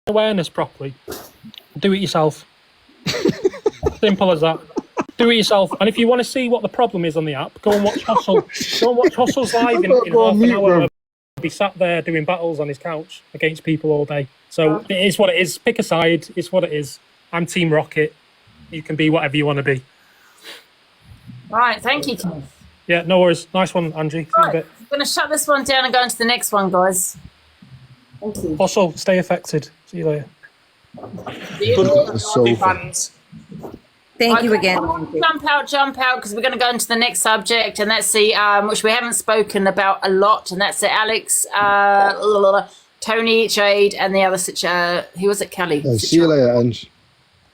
awareness properly, do it yourself. Simple as that. Do it yourself. And if you want to see what the problem is on the app, go and watch Hustle. Go and watch Hustle's live in half an hour. He'll be sat there doing battles on his couch against people all day. So it is what it is. Pick a side. It's what it is. I'm Team Rocket. You can be whatever you want to be. Right, thank you, Keith. Yeah, no worries. Nice one, Angie. Right, I'm going to shut this one down and go into the next one, guys. Thank you. Hustle, stay affected. See you later. Thank you again. Jump out, because we're going to go into the next subject, and that's the which we haven't spoken about a lot, and that's the Alex, Tony, Jade, and the other who was it, Kelly? See you later, Ange.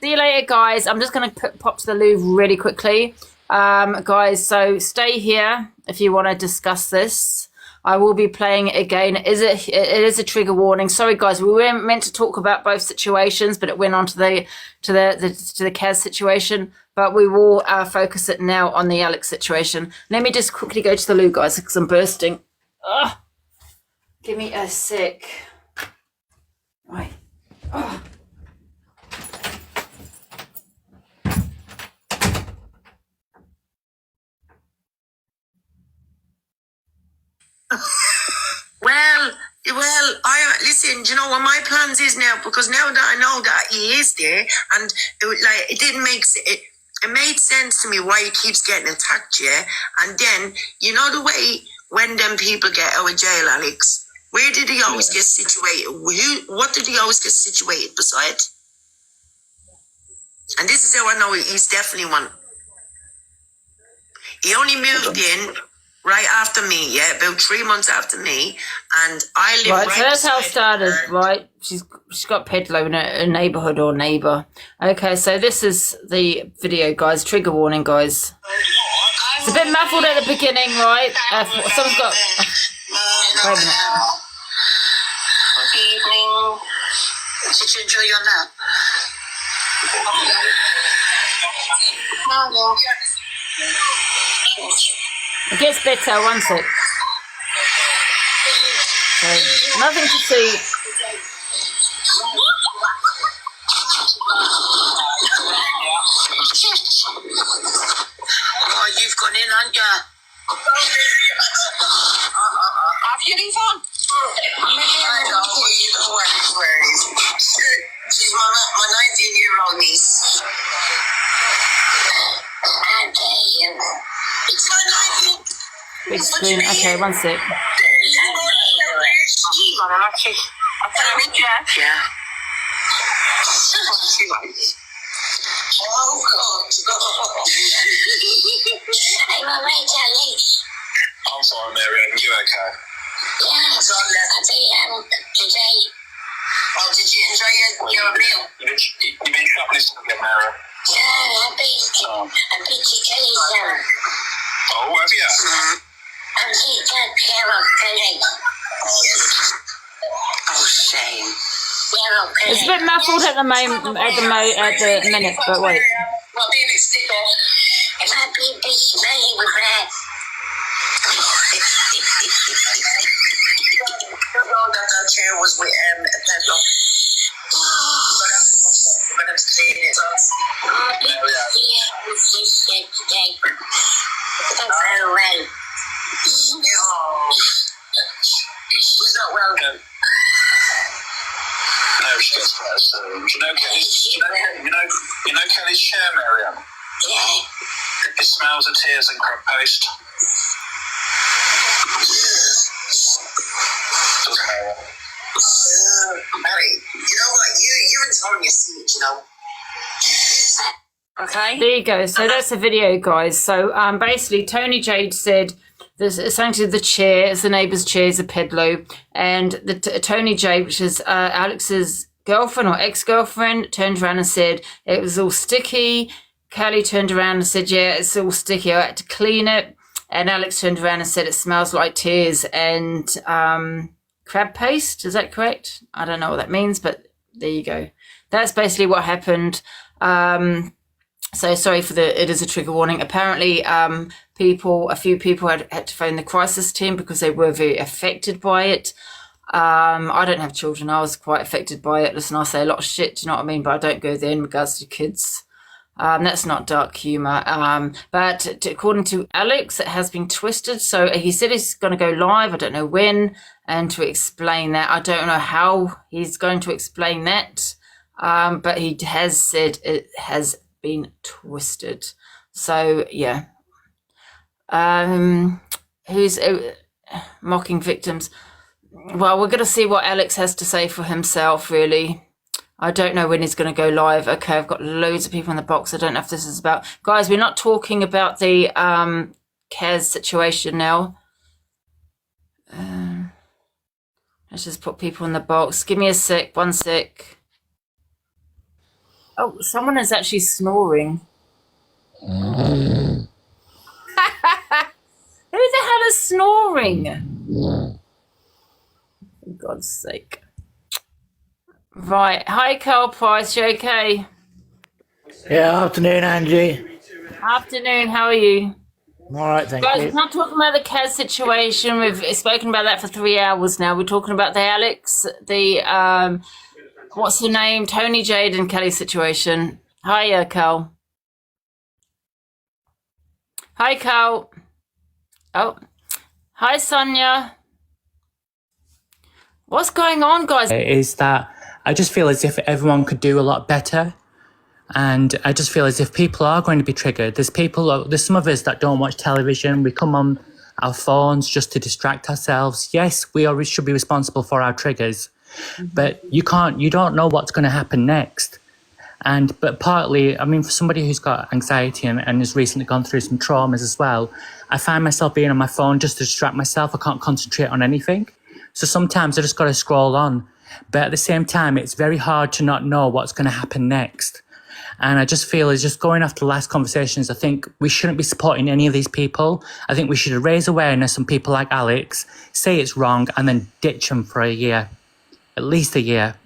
See you later, guys. I'm just going to pop to the loo really quickly, guys. So stay here if you want to discuss this. I will be playing it again. It is a trigger warning. Sorry, guys. We weren't meant to talk about both situations, but it went on to the Kaz situation. But we will focus it now on the Alex situation. Let me just quickly go to the loo, guys, because I'm bursting. Ugh. Give me a sec. Right. Ugh. Well, I listen. Do you know what my plans is now? Because now that I know that he is there, and it didn't make it made sense to me why he keeps getting attacked, yeah. And then you know the way when them people get out of jail, Alex, where did he always get situated? What did he always get situated beside? And this is how I know he's definitely one. He only moved in right after me, yeah, about 3 months after me, and I live right. So that's how it started, right? She's got Pedlo in a neighborhood or neighbor. Okay, so this is the video, guys. Trigger warning, guys. It's a bit muffled at the beginning, right? Someone's got. Wait a minute. Good evening. Did you enjoy your nap? No. It gets better, one sec. So, nothing to see. Oh, you've gone in, haven't you? Have you any fun? I don't worry. She's my 19-year-old niece. It's my 19. Big screen. Okay, one sec. Yeah. She likes. Oh, God. I'm all right, Charlie. I'm sorry, Mary. You okay? Yeah, today. Oh, did you enjoy your meal? You've been shoplifting again, Mary. Yeah, I beat today, sir. Oh, have you? I'm taking care of today. Oh, shame. It's a bit muffled at the moment, at the minute, but wait. My baby stick off. My baby's smelling with rat. That chair was with Pedro. But I'm clean it up. Oh, baby's here with this today. Very well. Who's not well? No, she gets better soon. Do you know Kelly's chair, Miriam? Yeah. It smells of tears and crab paste. Doesn't matter. Mary, you know what? You're in Tony seat, you know. Okay. There you go. So that's the video, guys. So basically, Tony Jade said there's essentially the chair, it's the neighbour's chair, is a pedalo, and the Tony Jade, which is Alex's girlfriend or ex-girlfriend, turned around and said it was all sticky. Kelly turned around and said, yeah, it's all sticky. I had to clean it. And Alex turned around and said it smells like tears and crab paste. Is that correct? I don't know what that means, but there you go. That's basically what happened. So sorry for it is a trigger warning. Apparently, a few people had to phone the crisis team because they were very affected by it. I don't have children. I was quite affected by it. Listen, I say a lot of shit, do you know what I mean? But I don't go there in regards to kids. That's not dark humor. But according to Alex, it has been twisted. So he said he's going to go live. I don't know when. And to explain that, I don't know how he's going to explain that. But he has said it has been twisted. So, yeah. Who's mocking victims? Well, we're going to see what Alex has to say for himself, really. I don't know when he's going to go live. Okay, I've got loads of people in the box. I don't know if this is about... Guys, we're not talking about the Kaz situation now. Let's just put people in the box. Give me a sec. 1 sec. Oh, someone is actually snoring. Who the hell is snoring? For God's sake. Right. Hi, Carl Price. You okay? Yeah, afternoon, Angie. Afternoon. How are you? I'm all right, thank Guys, you. we're not talking about the Kaz situation. We've spoken about that for 3 hours now. We're talking about the Alex, the, what's her name? Tony Jade and Kelly situation. Hiya, Carl. Hi, Carl. Oh. Hi, Sonia. What's going on, guys? Is that I just feel as if everyone could do a lot better. And I just feel as if people are going to be triggered. There's some of us that don't watch television. We come on our phones just to distract ourselves. Yes, we should be responsible for our triggers, but you don't know what's going to happen next. But partly, I mean, for somebody who's got anxiety and has recently gone through some traumas as well, I find myself being on my phone just to distract myself. I can't concentrate on anything. So sometimes I just got to scroll on. But at the same time, it's very hard to not know what's going to happen next. And I just feel as just going after the last conversations, I think we shouldn't be supporting any of these people. I think we should raise awareness on people like Alex, say it's wrong, and then ditch them for a year, at least a year.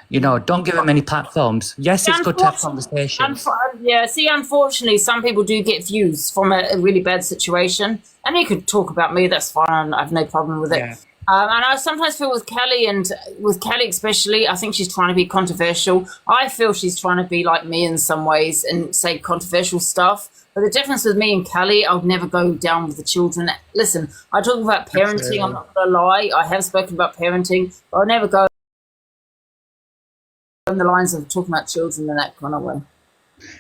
You know, don't give them any platforms. Yes, it's good to have conversations. Yeah, see, unfortunately, some people do get views from a really bad situation. And you could talk about me, that's fine. I have no problem with it. Yeah. And I sometimes feel with Kelly, and with Kelly especially, I think she's trying to be controversial. I feel she's trying to be like me in some ways and say controversial stuff. But the difference with me and Kelly, I would never go down with the children. Listen, I talk about parenting. Absolutely. I'm not going to lie. I have spoken about parenting, but I'll never go on the lines of talking about children in that kind of way.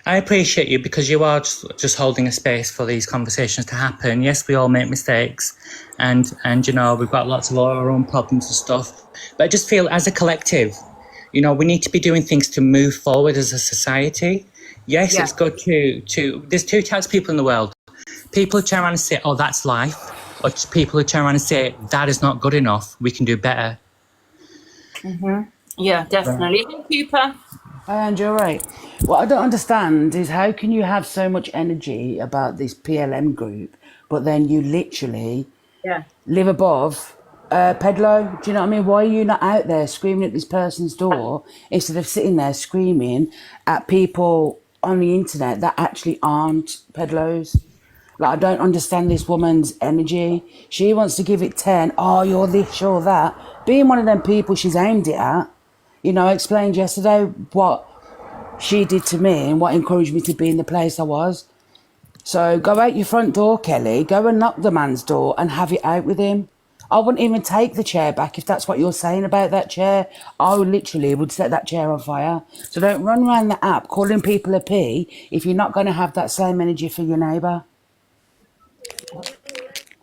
I appreciate you because you are just holding a space for these conversations to happen. Yes, we all make mistakes and you know, we've got lots of our own problems and stuff. But I just feel as a collective, you know, we need to be doing things to move forward as a society. Yes, It's good to there's two types of people in the world. People who turn around and say, oh, that's life. Or just people who turn around and say, that is not good enough. We can do better. Mm-hmm. Yeah, definitely. Thank you, Pa. Hi, Angie, all right. What I don't understand is how can you have so much energy about this PLM group, but then you literally live above Pedlo? Do you know what I mean? Why are you not out there screaming at this person's door instead of sitting there screaming at people on the internet that actually aren't Pedlos? Like, I don't understand this woman's energy. She wants to give it 10. Oh, you're this, you're that. Being one of them people she's aimed it at. You know, I explained yesterday what she did to me and what encouraged me to be in the place I was. So go out your front door, Kelly. Go and knock the man's door and have it out with him. I wouldn't even take the chair back if that's what you're saying about that chair. I literally would set that chair on fire. So don't run around the app calling people a P if you're not going to have that same energy for your neighbour.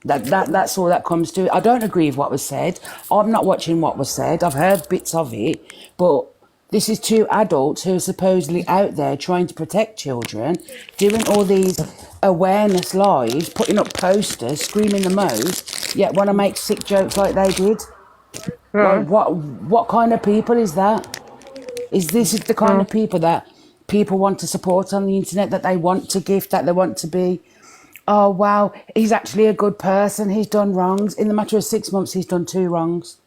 That's all that comes to it. I don't agree with what was said. I'm not watching what was said. I've heard bits of it. But this is two adults who are supposedly out there trying to protect children, doing all these awareness lives, putting up posters, screaming the most, yet want to make sick jokes like they did. Like, what kind of people is that? Is this the kind of people that people want to support on the internet, that they want to gift, that they want to be... Oh, wow, he's actually a good person. He's done wrongs. In the matter of 6 months, he's done 2 wrongs.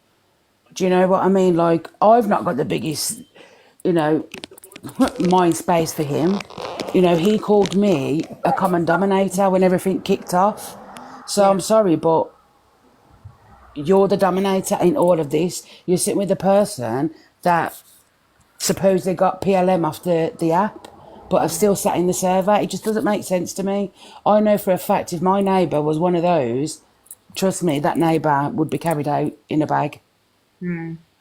Do you know what I mean? Like, I've not got the biggest, you know, mind space for him. You know, he called me a common dominator when everything kicked off. So I'm sorry, but you're the dominator in all of this. You're sitting with the person that supposedly got PLM off the app, but have still sat in the server. It just doesn't make sense to me. I know for a fact if my neighbour was one of those, trust me, that neighbour would be carried out in a bag.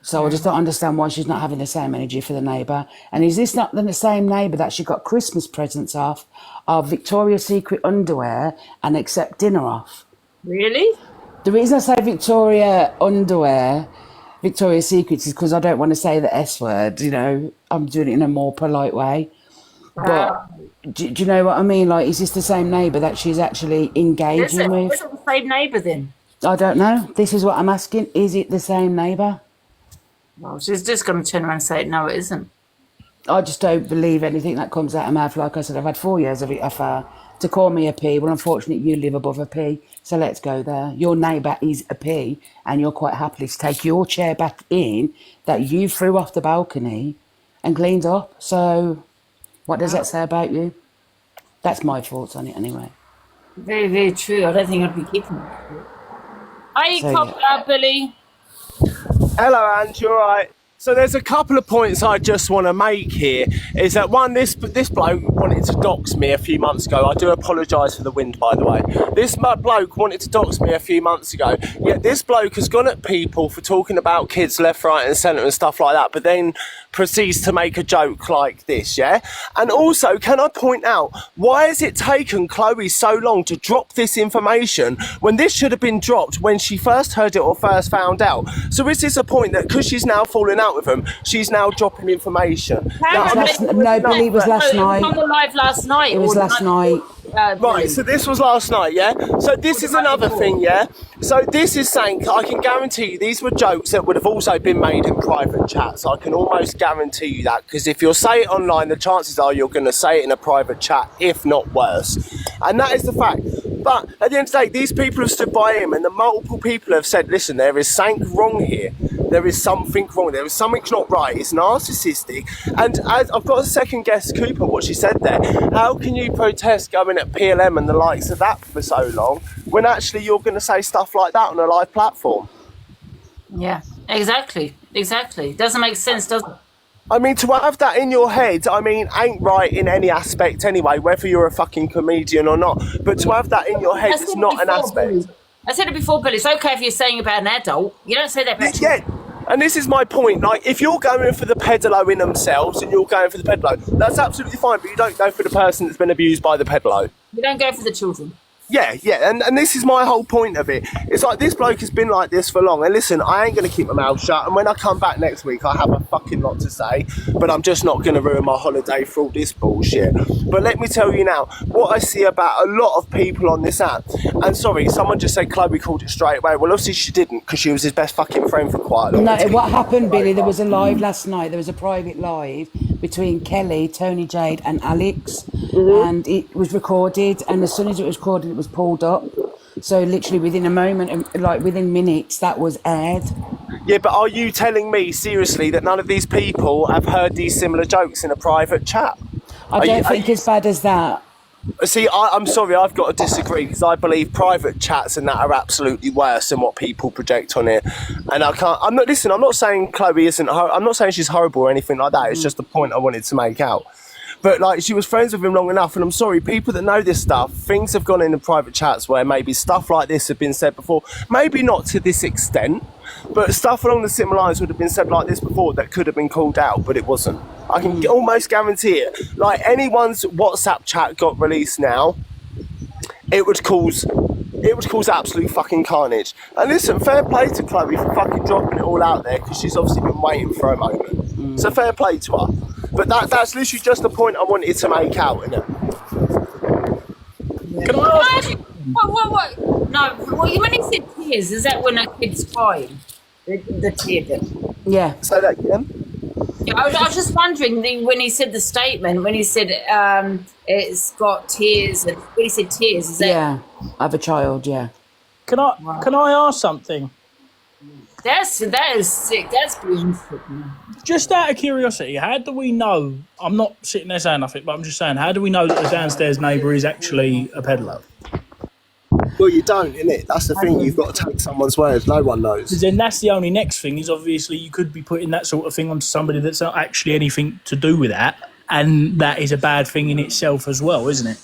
So I just don't understand why she's not having the same energy for the neighbour. And is this not the same neighbour that she got Christmas presents off, of Victoria's Secret underwear, and accept dinner off? Really? The reason I say Victoria's Secret is because I don't want to say the S word, you know. I'm doing it in a more polite way. But do you know what I mean? Like, is this the same neighbour that she's actually engaging with? Is it the same neighbour then? I don't know. This is what I'm asking. Is it the same neighbour? Well, she's just going to turn around and say, no, it isn't. I just don't believe anything that comes out of her mouth. Like I said, I've had 4 years of it of her to call me a P. Well, unfortunately, you live above a P, so let's go there. Your neighbour is a P, and you're quite happily to take your chair back in that you threw off the balcony and cleaned up. So what does that say about you? That's my thoughts on it anyway. Very, very true. I don't think I'd be keeping it. Hi, So, Billy. Hello, Ange, you all right? So there's a couple of points I just want to make here. Is that one, this bloke wanted to dox me a few months ago. I do apologise for the wind, by the way. This bloke wanted to dox me a few months ago. Yet this bloke has gone at people for talking about kids left, right and centre and stuff like that, but then proceeds to make a joke like this, yeah? And also, can I point out, why has it taken Chloe so long to drop this information when this should have been dropped when she first heard it or first found out? So is this a point that because she's now falling out with him, she's now dropping information? Billy, it was last night. It was on the live last night. It was last night. Right, so this was last night, yeah? So this is another thing, yeah? So this is saying, I can guarantee you, these were jokes that would have also been made in private chats. I can almost guarantee you that, because if you'll say it online, the chances are you're going to say it in a private chat, if not worse. And that is the fact. But at the end of the day, these people have stood by him, and the multiple people have said, listen, there is something wrong here. There is something wrong. There is something not right. It's narcissistic. And as I've got to second guess Cooper, what she said there. How can you protest going at PLM and the likes of that for so long when actually you're going to say stuff like that on a live platform? Yeah, exactly. Doesn't make sense, does it? I mean, to have that in your head, I mean, ain't right in any aspect anyway, whether you're a fucking comedian or not. But to have that in your head is not an aspect. I said it before, Billy. It's okay if you're saying about an adult. You don't say that about Yeah. And this is my point, like, if you're going for the pedalo in themselves and you're going for the pedalo, that's absolutely fine, but you don't go for the person that's been abused by the pedalo. You don't go for the children. Yeah, and this is my whole point of it. It's like, this bloke has been like this for long, and listen, I ain't going to keep my mouth shut, and when I come back next week, I have a fucking lot to say, but I'm just not going to ruin my holiday for all this bullshit. But let me tell you now, what I see about a lot of people on this app, and sorry, someone just said Chloe called it straight away. Well, obviously she didn't, because she was his best fucking friend for quite a long time. No, what happened, Billy, there was a live last night, there was a private live between Kelly, Tony Jade and Alex, and it was recorded, and as soon as it was recorded, it was pulled up. So literally within a moment, like within minutes, that was aired. Yeah, but are you telling me seriously that none of these people have heard these similar jokes in a private chat? I don't think as bad as that. See, I'm sorry, I've got to disagree, because I believe private chats and that are absolutely worse than what people project on it. And I'm not saying Chloe isn't, I'm not saying she's horrible or anything like that. It's just the point I wanted to make out. But like, she was friends with him long enough, and I'm sorry, people that know this stuff, things have gone in the private chats where maybe stuff like this had been said before, maybe not to this extent, but stuff along the similar lines would have been said like this before that could have been called out, but it wasn't. I can almost guarantee it. Like, anyone's WhatsApp chat got released now, it would cause absolute fucking carnage. And listen, fair play to Chloe for fucking dropping it all out there, because she's obviously been waiting for a moment. So fair play to her. But that's literally just the point I wanted to make out, innit? Can I ask? What? No, when he said tears, is that when a kid's crying? The tear bit? Yeah. Say that again? Yeah, I was just wondering, when he said the statement, when he said it's got tears, and when he said tears, is that... Yeah, I have a child, yeah. Can I ask something? That is sick. That's beyond sick, man. Just out of curiosity, how do we know? I'm not sitting there saying nothing, but I'm just saying, how do we know that the downstairs neighbour is actually a peddler? Well, you don't, innit? That's the thing. You've got to take someone's word. No one knows. Because then that's the only next thing is obviously you could be putting that sort of thing onto somebody that's not actually anything to do with that, and that is a bad thing in itself as well, isn't it?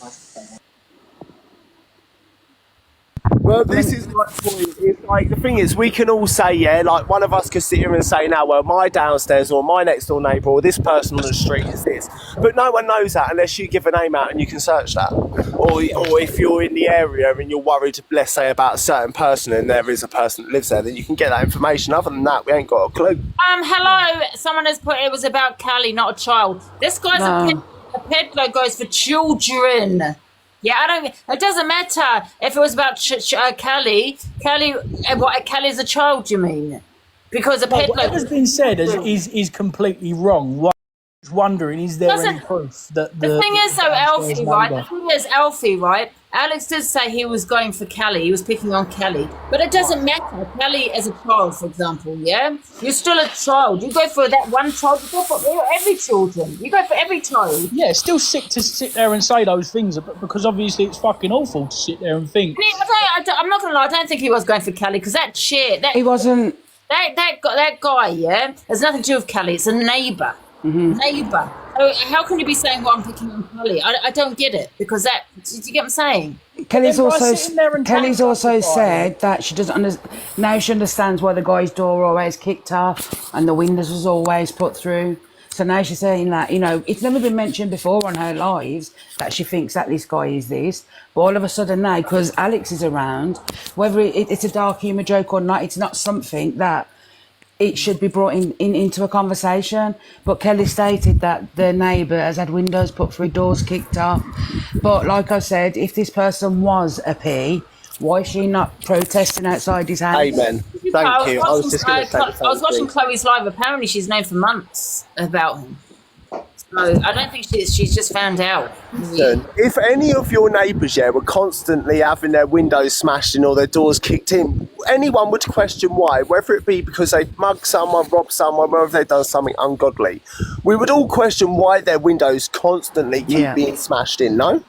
Well, this is my point. It's like, the thing is, we can all say, yeah, like one of us could sit here and say, now, well, my downstairs or my next door neighbour or this person on the street is this. But no one knows that unless you give a name out and you can search that. Or if you're in the area and you're worried, let's say, about a certain person and there is a person that lives there, then you can get that information. Other than that, we ain't got a clue. Hello. Someone has put it was about Callie, not a child. This guy's a peddler goes for children. Yeah, I don't. It doesn't matter if it was about Callie. Callie's a child. You mean? Because a peddler. Whatever's been said is completely wrong. What I was wondering, is there any proof that the thing is, though, Alfie, right? The thing is, Alfie, right? Alex did say he was going for Callie. He was picking on Callie, but it doesn't matter. Callie as a child, for example, yeah, you're still a child. You go for that one child. You go for every children. You go for every child. Yeah, it's still sick to sit there and say those things, because obviously it's fucking awful to sit there and think. I'm not gonna lie. I don't think he was going for Callie because that shit. He wasn't. That guy, yeah, has nothing to do with Callie. It's a neighbour. Neighbour. So how can you be saying, well, I'm picking on Callie? I don't get it, because that, do you get what I'm saying? Kelly's also said that she doesn't now she understands why the guy's door always kicked off and the windows was always put through. So now she's saying that, it's never been mentioned before on her lives that she thinks that this guy is this. But all of a sudden now, because Alex is around, whether it's a dark humour joke or not, it's not something that it should be brought into a conversation. But Kelly stated that the neighbour has had windows put through, doors kicked off. But like I said, if this person was a P, why is she not protesting outside his house? Amen. Thank you. I was just going to say the same I was watching thing. Chloe's live. Apparently she's known for months about him. So I don't think she's just found out. Listen, if any of your neighbours, were constantly having their windows smashed in or their doors kicked in, anyone would question why, whether it be because they mugged someone, robbed someone, whether they've done something ungodly. We would all question why their windows constantly keep being smashed in, no?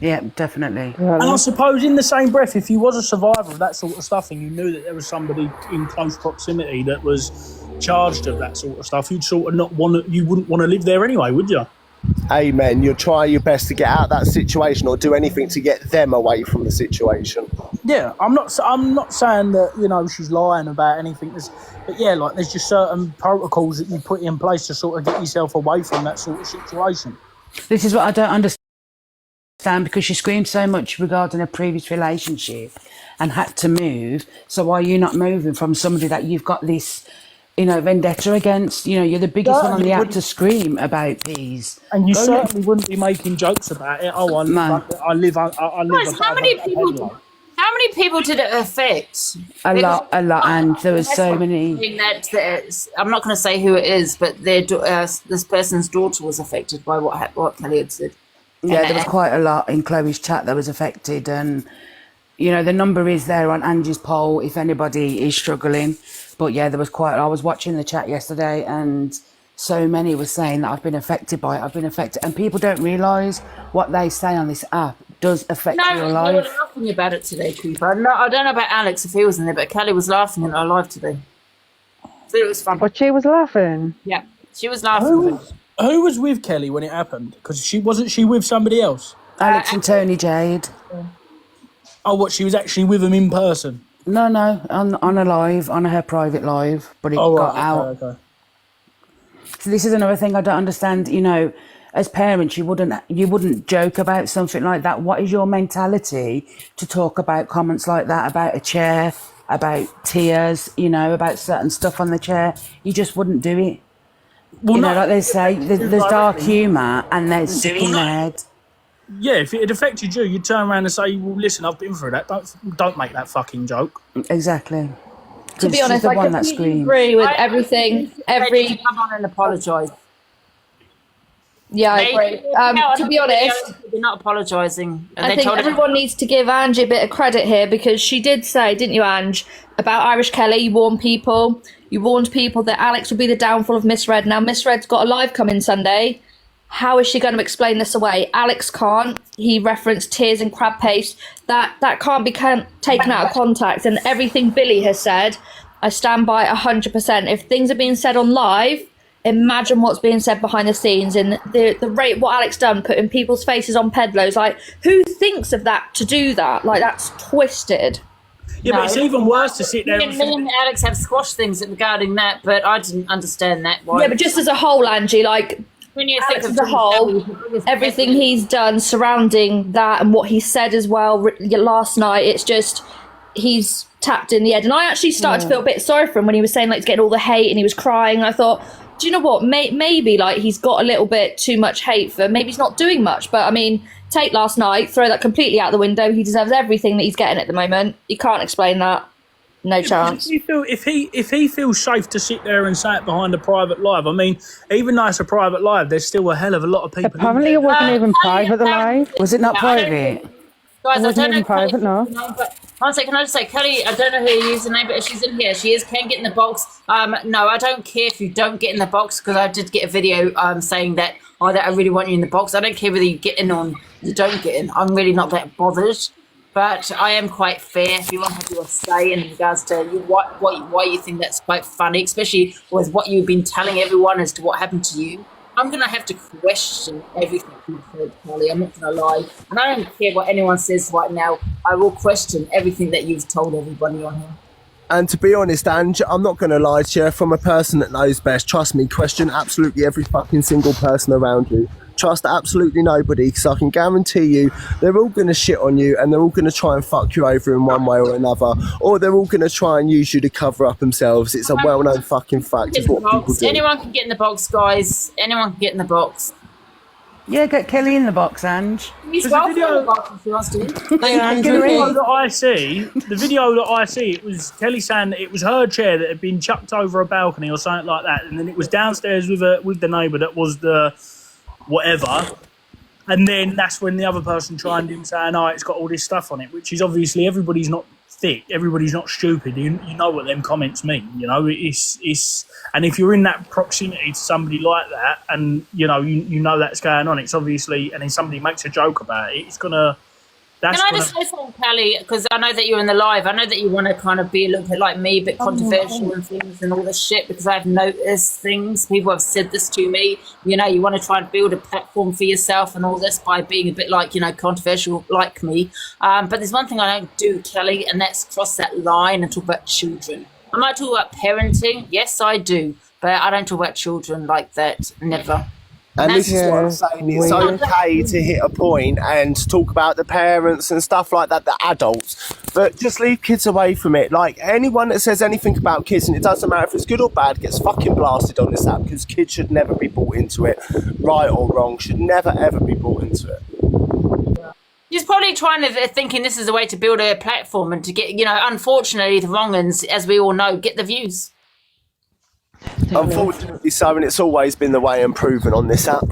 Yeah, definitely. And I suppose in the same breath, if you was a survivor of that sort of stuff and you knew that there was somebody in close proximity that was charged of that sort of stuff, you'd sort of you wouldn't want to live there anyway, would you? Amen. You'll try your best to get out of that situation or do anything to get them away from the situation. Yeah, I'm not saying that she's lying about anything. But yeah, like there's just certain protocols that you put in place to sort of get yourself away from that sort of situation. This is what I don't understand, because she screamed so much regarding a previous relationship and had to move. So why are you not moving from somebody that you've got this, vendetta against? You're the biggest one on the app to scream about these. And you certainly wouldn't be making jokes about it. Oh, I live. Guys, how many people did it affect? A lot, and there was so many. I'm not going to say who it is, but this person's daughter was affected by what Kelly had said. Yeah, there was quite a lot in Chloe's chat that was affected, and the number is there on Angie's poll if anybody is struggling. But yeah, there was I was watching the chat yesterday, and so many were saying that I've been affected by it. I've been affected, and people don't realise what they say on this app does affect your life. No, they were laughing about it today, people. I don't know about Alex if he was in there, but Kelly was laughing in her live today. So it was fun. But she was laughing. Yeah, she was laughing. Who was with Kelly when it happened? Because she with somebody else? Alex and Tony Jade. Oh, what? She was actually with them in person? No, on a live, on her private live, but it got out. Okay. So this is another thing I don't understand. As parents, you wouldn't joke about something like that. What is your mentality to talk about comments like that about a chair, about tears, about certain stuff on the chair? You just wouldn't do it. Well, like they say, there's dark humour and there's sick in the head. Yeah, if it had affected you, you'd turn around and say, well, listen, I've been through that. Don't make that fucking joke. Exactly. To be honest, I completely agree with everything. Come on and apologise. Yeah, I agree. To be honest, they're not apologising. I think everyone needs to give Angie a bit of credit here, because she did say, didn't you, Ange, about Irish Kelly? You warned people that Alex would be the downfall of Miss Red. Now, Miss Red's got a live coming Sunday, How is she going to explain this away? Alex can't. He referenced tears and crab paste. That can't be taken out of context. And everything Billy has said, I stand by 100%. If things are being said on live, imagine what's being said behind the scenes. And the rate what Alex done, putting people's faces on pedlos. Like, who thinks of that to do that? Like, that's twisted. Yeah, but it's even worse to sit there. Me and Alex have squashed things regarding that, but I didn't understand that. Why? Yeah, but just as a whole, Angie, like, when you Alex think as a whole, everything he's done surrounding that and what he said as well last night, it's just, he's tapped in the head. And I actually started to feel a bit sorry for him when he was saying, like, he's getting all the hate and he was crying. And I thought, do you know what? Maybe, like, he's got a little bit too much hate for, maybe he's not doing much. But, I mean, take last night, throw that completely out the window. He deserves everything that he's getting at the moment. You can't explain that. No chance. If he feels safe to sit there and say it behind a private live, I mean, even though it's a private live, there's still a hell of a lot of people. Apparently, it wasn't even private. The live was it not private? Guys, I don't know private, no. One second, can I just say, Kelly, I don't know her username, but if she's in here, she can get in the box. No, I don't care if you don't get in the box, because I did get a video saying that, that I really want you in the box. I don't care whether you get in or you don't get in. I'm really not that bothered. But I am quite fair. If you want to have your say in regards to why you think that's quite funny, especially with what you've been telling everyone as to what happened to you, I'm going to have to question everything you've heard, Kelly. I'm not going to lie. And I don't care what anyone says right now. I will question everything that you've told everybody on here. And to be honest, Ange, I'm not going to lie to you. From a person that knows best, trust me, question absolutely every fucking single person around you. Trust absolutely nobody, because I can guarantee you they're all going to shit on you and they're all going to try and fuck you over in one way or another, or they're all going to try and use you to cover up themselves. It's a well-known fucking fact. It's what people do. Anyone can get in the box, guys. Anyone can get in the box. Yeah, get Kelly in the box, Ange. He's welcome in the box if he wants to. The video that I see, it was Kelly saying that it was her chair that had been chucked over a balcony or something like that, and then it was downstairs with the neighbour that was the whatever, and then that's when the other person chimed in saying, it's got all this stuff on it, which is obviously, everybody's not thick, everybody's not stupid. You know what them comments mean, it's and if you're in that proximity to somebody like that, and you know that's going on, it's obviously, and then somebody makes a joke about it, it's gonna. Can I just say something, Kelly? Because I know that you're in the live. I know that you want to kind of be a little bit like me, a bit controversial and things and all this shit, because I've noticed things. People have said this to me. You want to try and build a platform for yourself and all this by being a bit like, controversial like me. But there's one thing I don't do, Kelly, and that's cross that line and talk about children. I might talk about parenting. Yes, I do. But I don't talk about children like that. Never. And this is what I'm saying, it's okay to hit a point and talk about the parents and stuff like that, the adults, but just leave kids away from it. Like, anyone that says anything about kids, and it doesn't matter if it's good or bad, gets fucking blasted on this app, because kids should never be brought into it, right or wrong, should never ever be brought into it. He's probably trying to thinking this is a way to build a platform and to get, unfortunately, the wrong uns, as we all know, get the views. Unfortunately so, and it's always been the way and proven on this app.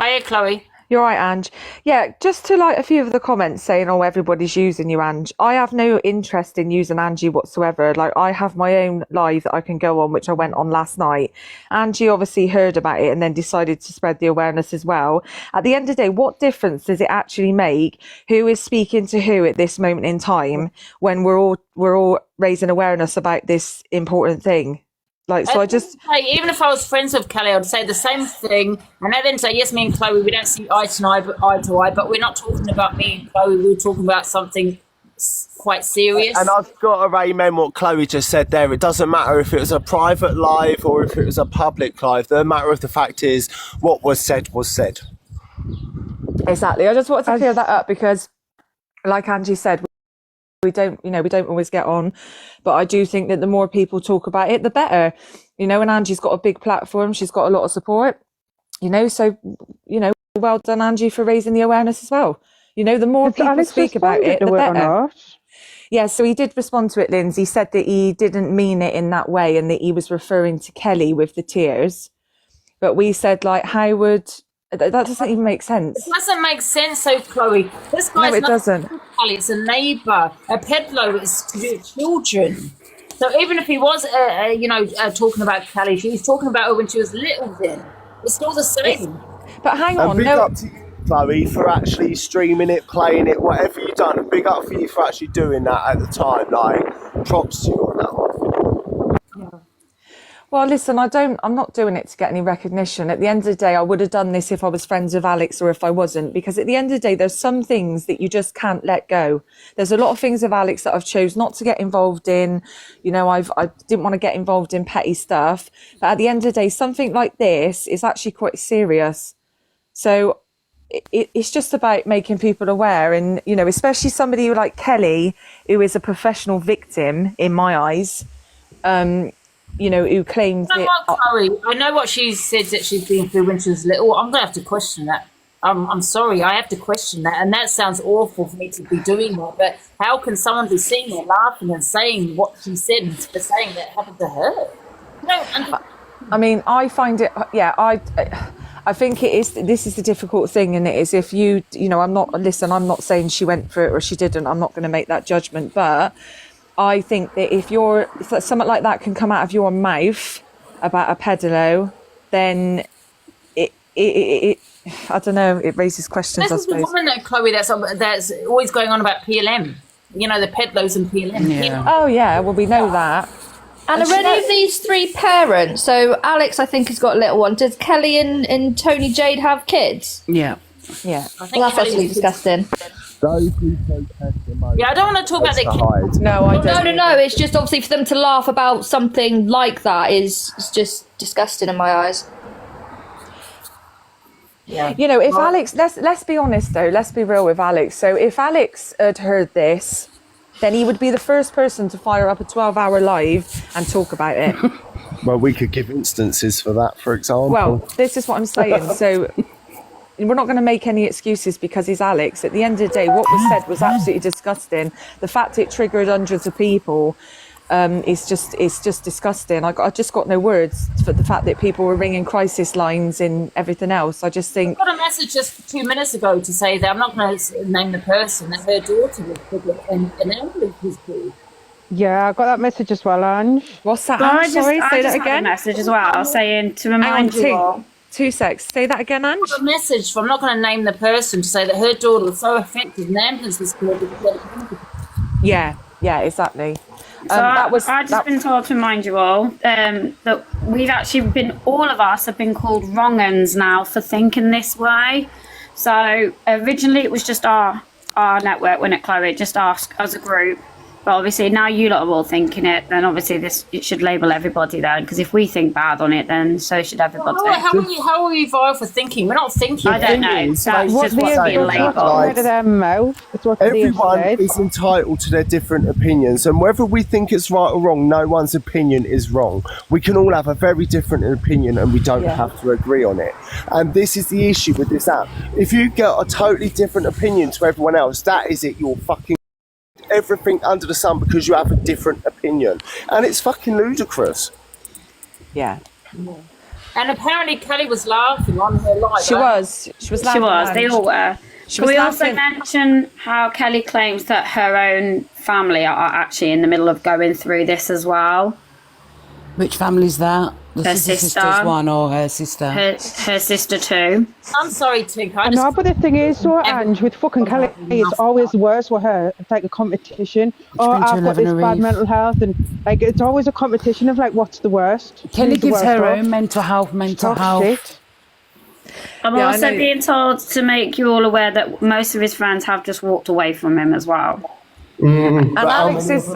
Hiya, Chloe. You're right, Ange. Yeah, just to like a few of the comments saying, everybody's using you, Ange. I have no interest in using Angie whatsoever. Like, I have my own live that I can go on, which I went on last night. Angie obviously heard about it and then decided to spread the awareness as well. At the end of the day, what difference does it actually make who is speaking to who at this moment in time when we're all raising awareness about this important thing? Like, so even if I was friends with Kelly, I'd say the same thing. And I then say, yes, me and Chloe, we don't see eye to eye, but we're not talking about me and Chloe. We're talking about something quite serious. And I've got to amen what Chloe just said there. It doesn't matter if it was a private live or if it was a public live. The matter of the fact is, what was said was said. Exactly. I just wanted to clear that up because, like Angie said, we don't always get on, but I do think that the more people talk about it, the better. And Angie's got a big platform, she's got a lot of support. So well done, Angie, for raising the awareness as well. The more people speak about it, the better. Yeah, so he did respond to it, Lindsay. He said that he didn't mean it in that way and that he was referring to Kelly with the tears. But we said, like, how would that doesn't even make sense. It doesn't make sense, so Chloe. This guy's no, it doesn't. Kelly, it's a neighbour. A pedlo is to do with children. So even if he was, talking about Kelly, she's talking about her when she was little. Then it's still the same. But hang And on, big no. up to you, Chloe, for actually streaming it, playing it, whatever you've done. And big up for you for actually doing that at the time. Like, props to you on that one. Well, listen, I'm not doing it to get any recognition. At the end of the day, I would have done this if I was friends with Alex or if I wasn't, because at the end of the day, there's some things that you just can't let go. There's a lot of things with Alex that I've chose not to get involved in. You know, I didn't want to get involved in petty stuff. But at the end of the day, something like this is actually quite serious. So it's just about making people aware. And, you know, especially somebody like Kelly, who is a professional victim in my eyes, who claimed You know what, Chloe? I know what she said that she's been through when she was little. I'm going to have to question that. I'm sorry, I have to question that. And that sounds awful for me to be doing that. But how can someone be sitting there laughing and saying what she said and saying that happened to her? I mean, I find it, I think it is, this is the difficult thing, and it is if I'm not saying she went for it or she didn't. I'm not going to make that judgment, but I think that if something like that can come out of your mouth about a peddalo, then it I don't know, it raises questions, This I is the suppose. woman, though, Chloe, that's always going on about PLM. You know, the peddlers and PLM. Yeah. Oh, yeah, well, we know that. And are any of these three parents? So Alex, I think, has got a little one. Does Kelly and Tony Jade have kids? Yeah. Yeah. I think Well, that's absolutely disgusting. Yeah, I don't want to talk about their kids. No, I don't. No. It's just obviously for them to laugh about something like that is just disgusting in my eyes. Yeah. You know, if Alex, let's be honest though, let's be real with Alex. So if Alex had heard this, then he would be the first person to fire up a 12-hour live and talk about it. Well, we could give instances for that, for example. Well, this is what I'm saying. So we're not going to make any excuses because he's Alex. At the end of the day, what was said was absolutely disgusting. The fact it triggered hundreds of people is just disgusting. I just got no words for the fact that people were ringing crisis lines and everything else. I just think... I got a message just 2 minutes ago to say that I'm not going to name the person, that her daughter was pregnant and an ambulance was called. Yeah, I got that message as well, Ange. What's that? But Ange? Sorry, say that had again. a message as well saying to remind you all. 2 secs. Say that again, Ange. I got a message I'm not going to name the person to say that her daughter was so affected and an ambulance was called. Yeah, exactly. So I've just been told to remind you all that we've actually all of us have been called wrong uns now for thinking this way. So originally it was just our network when it Chloe, just ask as a group. But obviously now you lot are all thinking it, then obviously it should label everybody then, because if we think bad on it, then so should everybody. How are we vile for thinking? We're not thinking. I don't know. That's just what's being labelled. Everyone is entitled to their different opinions, and whether we think it's right or wrong, no one's opinion is wrong. We can all have a very different opinion and we don't have to agree on it. And this is the issue with this app. If you get a totally different opinion to everyone else, that is it, you're fucking everything under the sun because you have a different opinion. And it's fucking ludicrous. Yeah. And apparently Kelly was laughing on her live. She was laughing. They all were. She Can was we also laughing. mention how Kelly claims that her own family are actually in the middle of going through this as well? Which family's that? The Her sister's sister. one or her sister? Her sister too. I'm sorry, Tink. I No, but the thing is, so Ange, with fucking Kelly, it's always worse with her. It's like a competition. Oh, been to I've got 11 this bad Reef. mental health, and like it's always a competition of like, what's the worst? Kelly Who's the gives worst her off? own mental health. Shit. I'm Yeah, I also know. being told to make you all aware that most of his friends have just walked away from him as well. And Alex is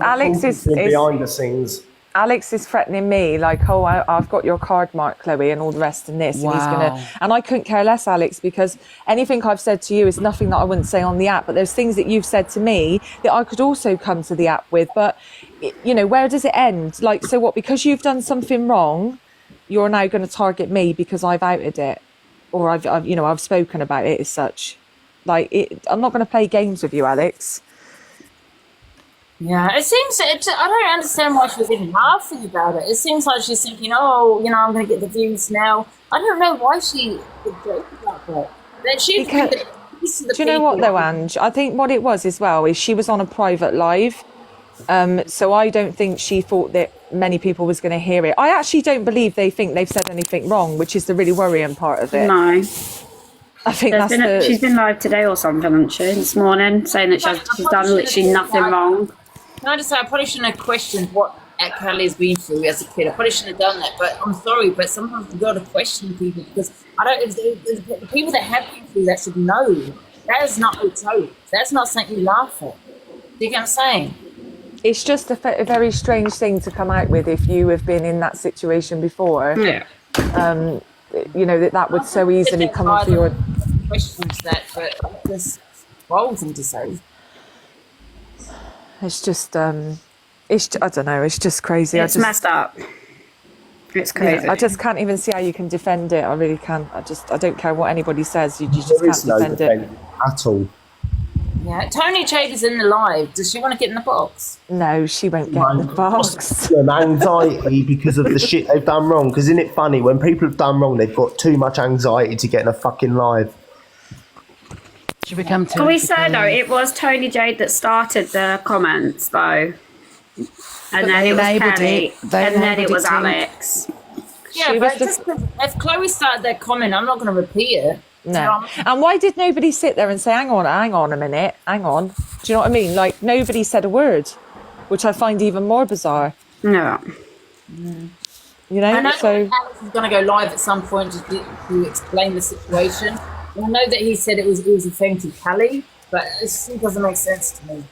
behind the scenes. Alex is threatening me like, oh, I've got your card mark, Chloe, and all the rest and this. And he's Wow. and I couldn't care less, Alex, because anything I've said to you is nothing that I wouldn't say on the app. But there's things that you've said to me that I could also come to the app with. But, you know, where does it end? Like, so what, because you've done something wrong, you're now going to target me because I've outed it or I've spoken about it as such. Like, I'm not going to play games with you, Alex. Yeah, it seems, I don't understand why she was even laughing about it. It seems like she's thinking, oh, you know, I'm going to get the views now. I don't know why she would joke about that. That she Do you know what though, Ange? I think what it was as well is she was on a private live. So I don't think she thought that many people was going to hear it. I actually don't believe they think they've said anything wrong, which is the really worrying part of it. No. I think She's been live today or something, hasn't she, this morning, saying that she's done literally nothing wrong. Can I just say, I probably shouldn't have questioned what Kelly's been through as a kid. I probably shouldn't have done that, but I'm sorry, but sometimes you've got to question people because the people that have been through that should know that is not a joke. That's not something you laugh at. Do you get what I'm saying? It's just a very strange thing to come out with if you have been in that situation before. Yeah. You know, that would so easily come off your... Questions that, but it's wrong thing to say. It's just, I don't know, it's just crazy. It's messed up. It's crazy. Yeah, I just can't even see how you can defend it. I really can't. I don't care what anybody says. You just There can't is no defend it. at all. Yeah, Tony Jade is in the live. Does she want to get in the box? No, she won't get in the box. Them anxiety because of the shit they've done wrong. Because isn't it funny when people have done wrong, they've got too much anxiety to get in a fucking live. Can we say though, it was Tony Jade that started the comments though, and then it was Kelly, and then it was Alex. Yeah, but if Chloe started that comment, I'm not going to repeat it. No. And why did nobody sit there and say, hang on a minute, hang on. Do you know what I mean? Like, nobody said a word, which I find even more bizarre. No. You know, I know so... Alex is going to go live at some point to explain the situation. I know that he said it was a thing to Kelly, but it still doesn't make sense to me.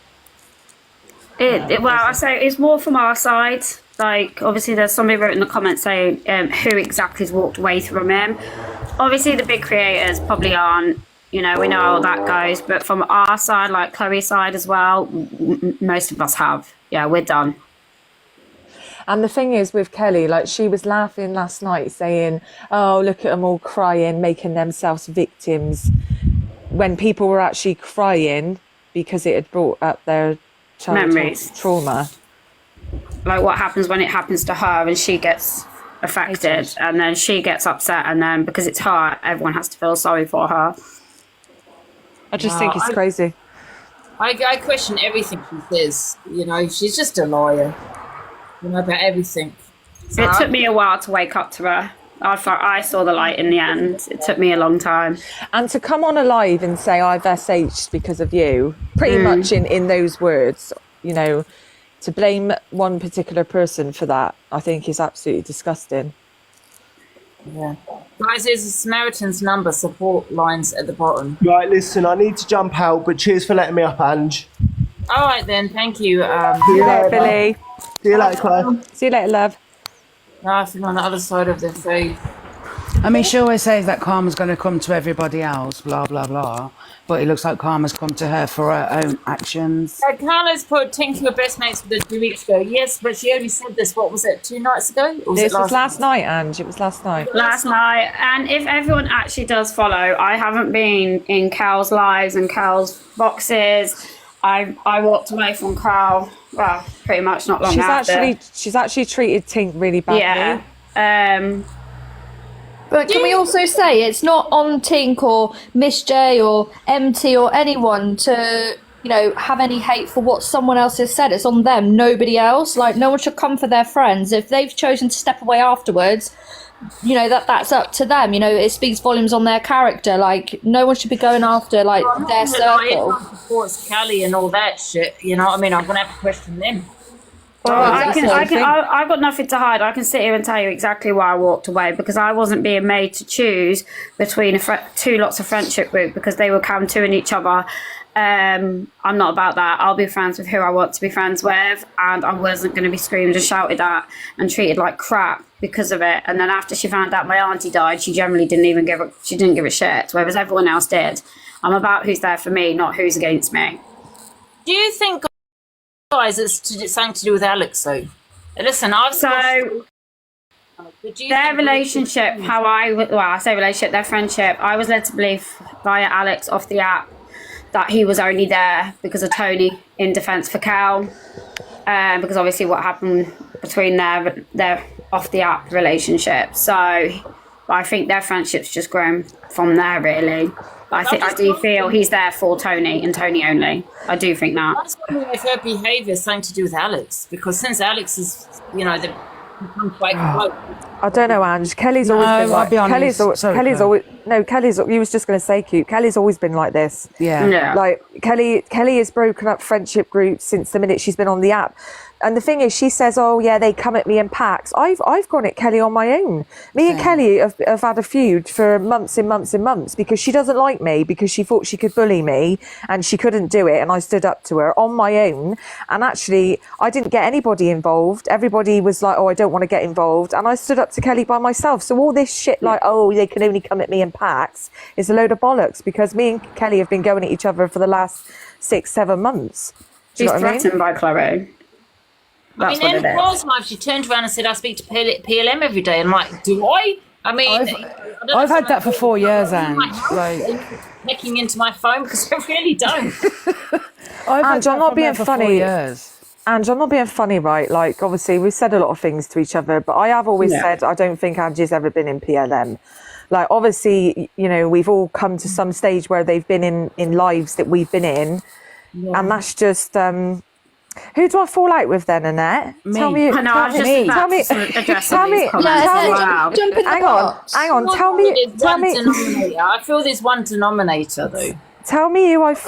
Well, I say it's more from our side. Like, obviously, there's somebody wrote in the comments saying who exactly has walked away from him. Obviously, the big creators probably aren't. You know, we know how that goes. But from our side, like Chloe's side as well, most of us have. Yeah, we're done. And the thing is with Kelly, like she was laughing last night saying, oh, look at them all crying, making themselves victims, when people were actually crying because it had brought up their childhood memories, trauma. Like what happens when it happens to her and she gets affected and then she gets upset and then because it's her, everyone has to feel sorry for her. I just think it's crazy. I question everything she says. You know, she's just a liar. You know, about everything. So It took me a while to wake up to her. I saw the light in the end. It took me a long time. And to come on alive and say, I've SH'd because of you, pretty much in those words, you know, to blame one particular person for that, I think is absolutely disgusting. Yeah. Guys, there's a Samaritan's number support lines at the bottom. Right, listen, I need to jump out, but cheers for letting me up, Ange. All right then, thank you. See you later, Billy. See you later, Chloe. See you later, love. Laughing on the other side of their face. I mean, she always says that karma's going to come to everybody else, blah, blah, blah. But it looks like karma's come to her for her own actions. Carla's put Tinky were best mates with her 2 weeks ago. Yes, but she only said this, what was it, 2 nights ago? Or This was last night, Ange. It was last night. Last night. And if everyone actually does follow, I haven't been in Cal's lives and Cal's boxes. I walked away from Cal, well, pretty much not long after. She's actually treated Tink really badly. Yeah. But can we also say it's not on Tink or Miss J or MT or anyone to, you know, have any hate for what someone else has said. It's on them, nobody else. Like, no one should come for their friends. If they've chosen to step away afterwards, you know, that's up to them. You know, it speaks volumes on their character. Like, no one should be going after, like, their circle. Supports Kelly and all that shit, you know what I mean? I'm going to have to question them. Well, I've got nothing to hide. I can sit here and tell you exactly why I walked away, because I wasn't being made to choose between two lots of friendship group because they were countering each other. I'm not about that. I'll be friends with who I want to be friends with, and I wasn't going to be screamed and shouted at and treated like crap because of it. And then after she found out my auntie died, she generally didn't give a shit, whereas everyone else did. I'm about who's there for me, not who's against me. Do you think, guys, it's something to do with Alex, though? Listen, their relationship, I say relationship, their friendship, I was led to believe via Alex off the app that he was only there because of Tony in defence for Cal, because obviously what happened between their off the app relationship. So I think their friendship's just grown from there, really. I do feel he's there for Tony and Tony only. I do think that. I just wonder if her behaviour is something to do with Alex, because since Alex is, you know, the quite close. I don't know, Ange. Kelly's always been like. I'll be honest. Kelly's always. No, Kelly's. You was just going to say cute. Kelly's always been like this. Yeah. Like Kelly has broken up friendship groups since the minute she's been on the app. And the thing is, she says, "Oh yeah, they come at me in packs." I've gone at Kelly on my own. Me and Kelly have had a feud for months and months and months because she doesn't like me, because she thought she could bully me and she couldn't do it, and I stood up to her on my own. And actually, I didn't get anybody involved. Everybody was like, "Oh, I don't want to get involved," and I stood up to Kelly by myself. So all this shit, like, "Oh, they can only come at me in packs," is a load of bollocks, because me and Kelly have been going at each other for the last 6-7 months. She's threatened by Chloe. I mean, in Paul's life, she turned around and said, "I speak to PLM every day." And I'm like, "Do I?" I mean, I've had that for 4 years, Ange. Like, hacking into my phone, because I really don't. Ange, I'm not being funny. Ange, I'm not being funny, right? Like, obviously, we've said a lot of things to each other, but I have always said I don't think Angie's ever been in PLM. Like, obviously, you know, we've all come to some stage where they've been in lives that we've been in, and that's just. Who do I fall out with then, Annette? Me. Tell me. I know, I was just about to address some of these comments. Jump in the box. Hang on. Tell me. I feel there's one denominator, though. Tell me who I've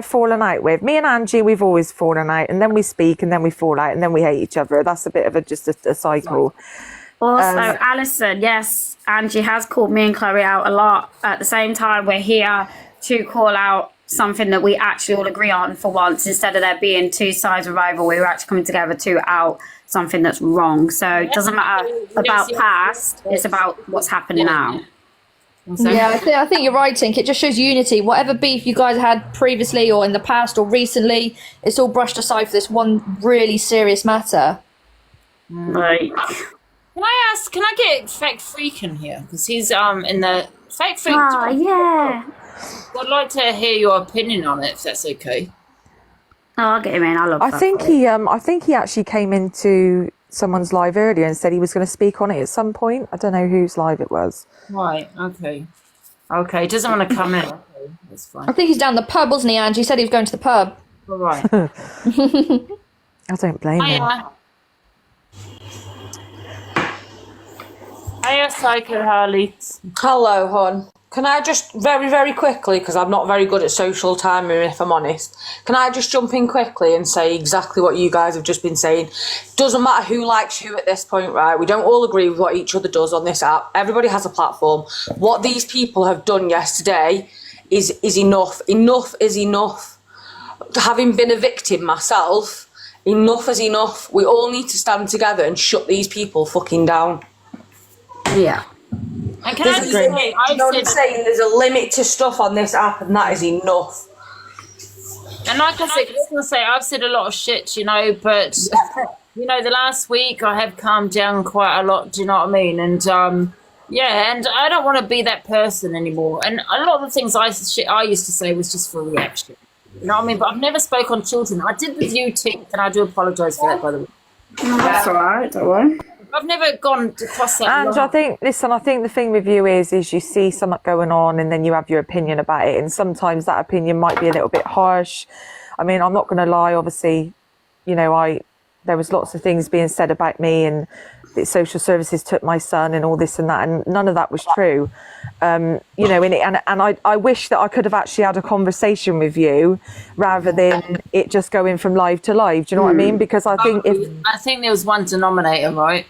fallen out with. Me and Angie, we've always fallen out, and then we speak, and then we fall out, and then we hate each other. That's a bit of just a cycle. Also, Alison, yes, Angie has called me and Chloe out a lot. At the same time, we're here to call out something that we actually all agree on for once, instead of there being two sides of rivalry. We're actually coming together to out something that's wrong. So it doesn't matter about past, it's about what's happening now. Yeah, I think you're right, Tink. It just shows unity. Whatever beef you guys had previously or in the past or recently, it's all brushed aside for this one really serious matter. Right. Can I ask, can I get Fake Freak in here? Because he's in the Fake Freak. Oh, yeah. I'd like to hear your opinion on it, if that's okay. Oh, I'll get him in. I think he actually came into someone's live earlier and said he was going to speak on it at some point. I don't know whose live it was. Right. Okay. Okay. He doesn't want to come in. Okay, that's fine. I think he's down the pub, wasn't he, Angie? He said he was going to the pub. All right. I don't blame him. Hiya, Psycho Harley. Hello, hon. Can I just very, very quickly, because I'm not very good at social timing, if I'm honest, can I just jump in quickly and say exactly what you guys have just been saying? Doesn't matter who likes who at this point, right? We don't all agree with what each other does on this app. Everybody has a platform. What these people have done yesterday is enough. Enough is enough. Having been a victim myself, enough is enough. We all need to stand together and shut these people fucking down. Yeah. And can I just say, you know what I'm saying? There's a limit to stuff on this app, and that is enough. And like I said, I've said a lot of shit, you know, but you know, the last week I have calmed down quite a lot. Do you know what I mean? And yeah, and I don't want to be that person anymore. And a lot of the things I used to say was just for reaction. You know what I mean? But I've never spoke on children. I did with you, Tink, and I do apologise for that, by the way. No, that's all right. Don't worry. I've never gone across that. And I think the thing with you is you see something going on and then you have your opinion about it, and sometimes that opinion might be a little bit harsh. I mean, I'm not going to lie, obviously, you know, there was lots of things being said about me, and that social services took my son and all this and that, and none of that was true. You know, and I wish that I could have actually had a conversation with you rather than it just going from live to live. Do you know what I mean? Because I think there was one denominator, right?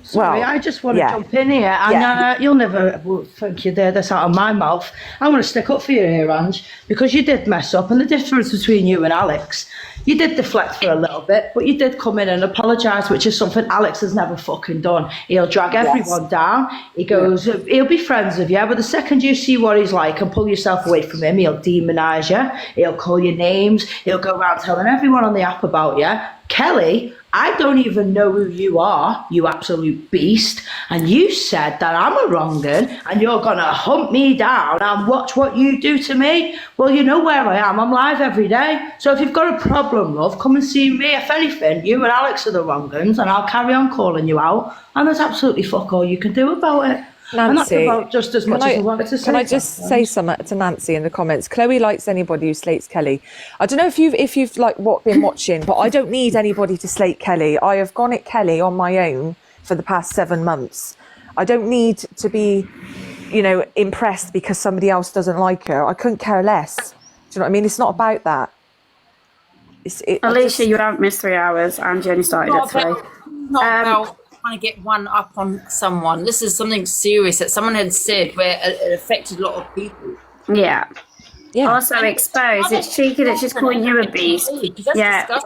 Sorry, I just want to jump in here, and you'll never think you dare this out of my mouth. I want to stick up for you here, Ange, because you did mess up, and the difference between you and Alex, you did deflect for a little bit, but you did come in and apologise, which is something Alex has never fucking done. He'll drag everyone down. He goes, he'll be friends with you, but the second you see what he's like and pull yourself away from him, he'll demonise you. He'll call you names. He'll go around telling everyone on the app about you. Kelly, I don't even know who you are, you absolute beast. And you said that I'm a wrong 'un and you're going to hunt me down and watch what you do to me. Well, you know where I am. I'm live every day. So if you've got a problem, love, come and see me. If anything, you and Alex are the wrong 'uns, and I'll carry on calling you out. And there's absolutely fuck all you can do about it. And that's Nancy, about just as much as I wanted to say. Can I just say something to Nancy in the comments? Chloe likes anybody who slates Kelly. I don't know if you've like been watching, but I don't need anybody to slate Kelly. I have gone at Kelly on my own for the past 7 months. I don't need to be, impressed because somebody else doesn't like her. I couldn't care less. Do you know what I mean? It's not about that. Alicia, you haven't missed 3 hours, and you only started at 3. Not about trying to get one up on someone. This is something serious that someone had said where it affected a lot of people. Yeah. Also exposed. It's cheeky that she's calling you a beast. Yeah.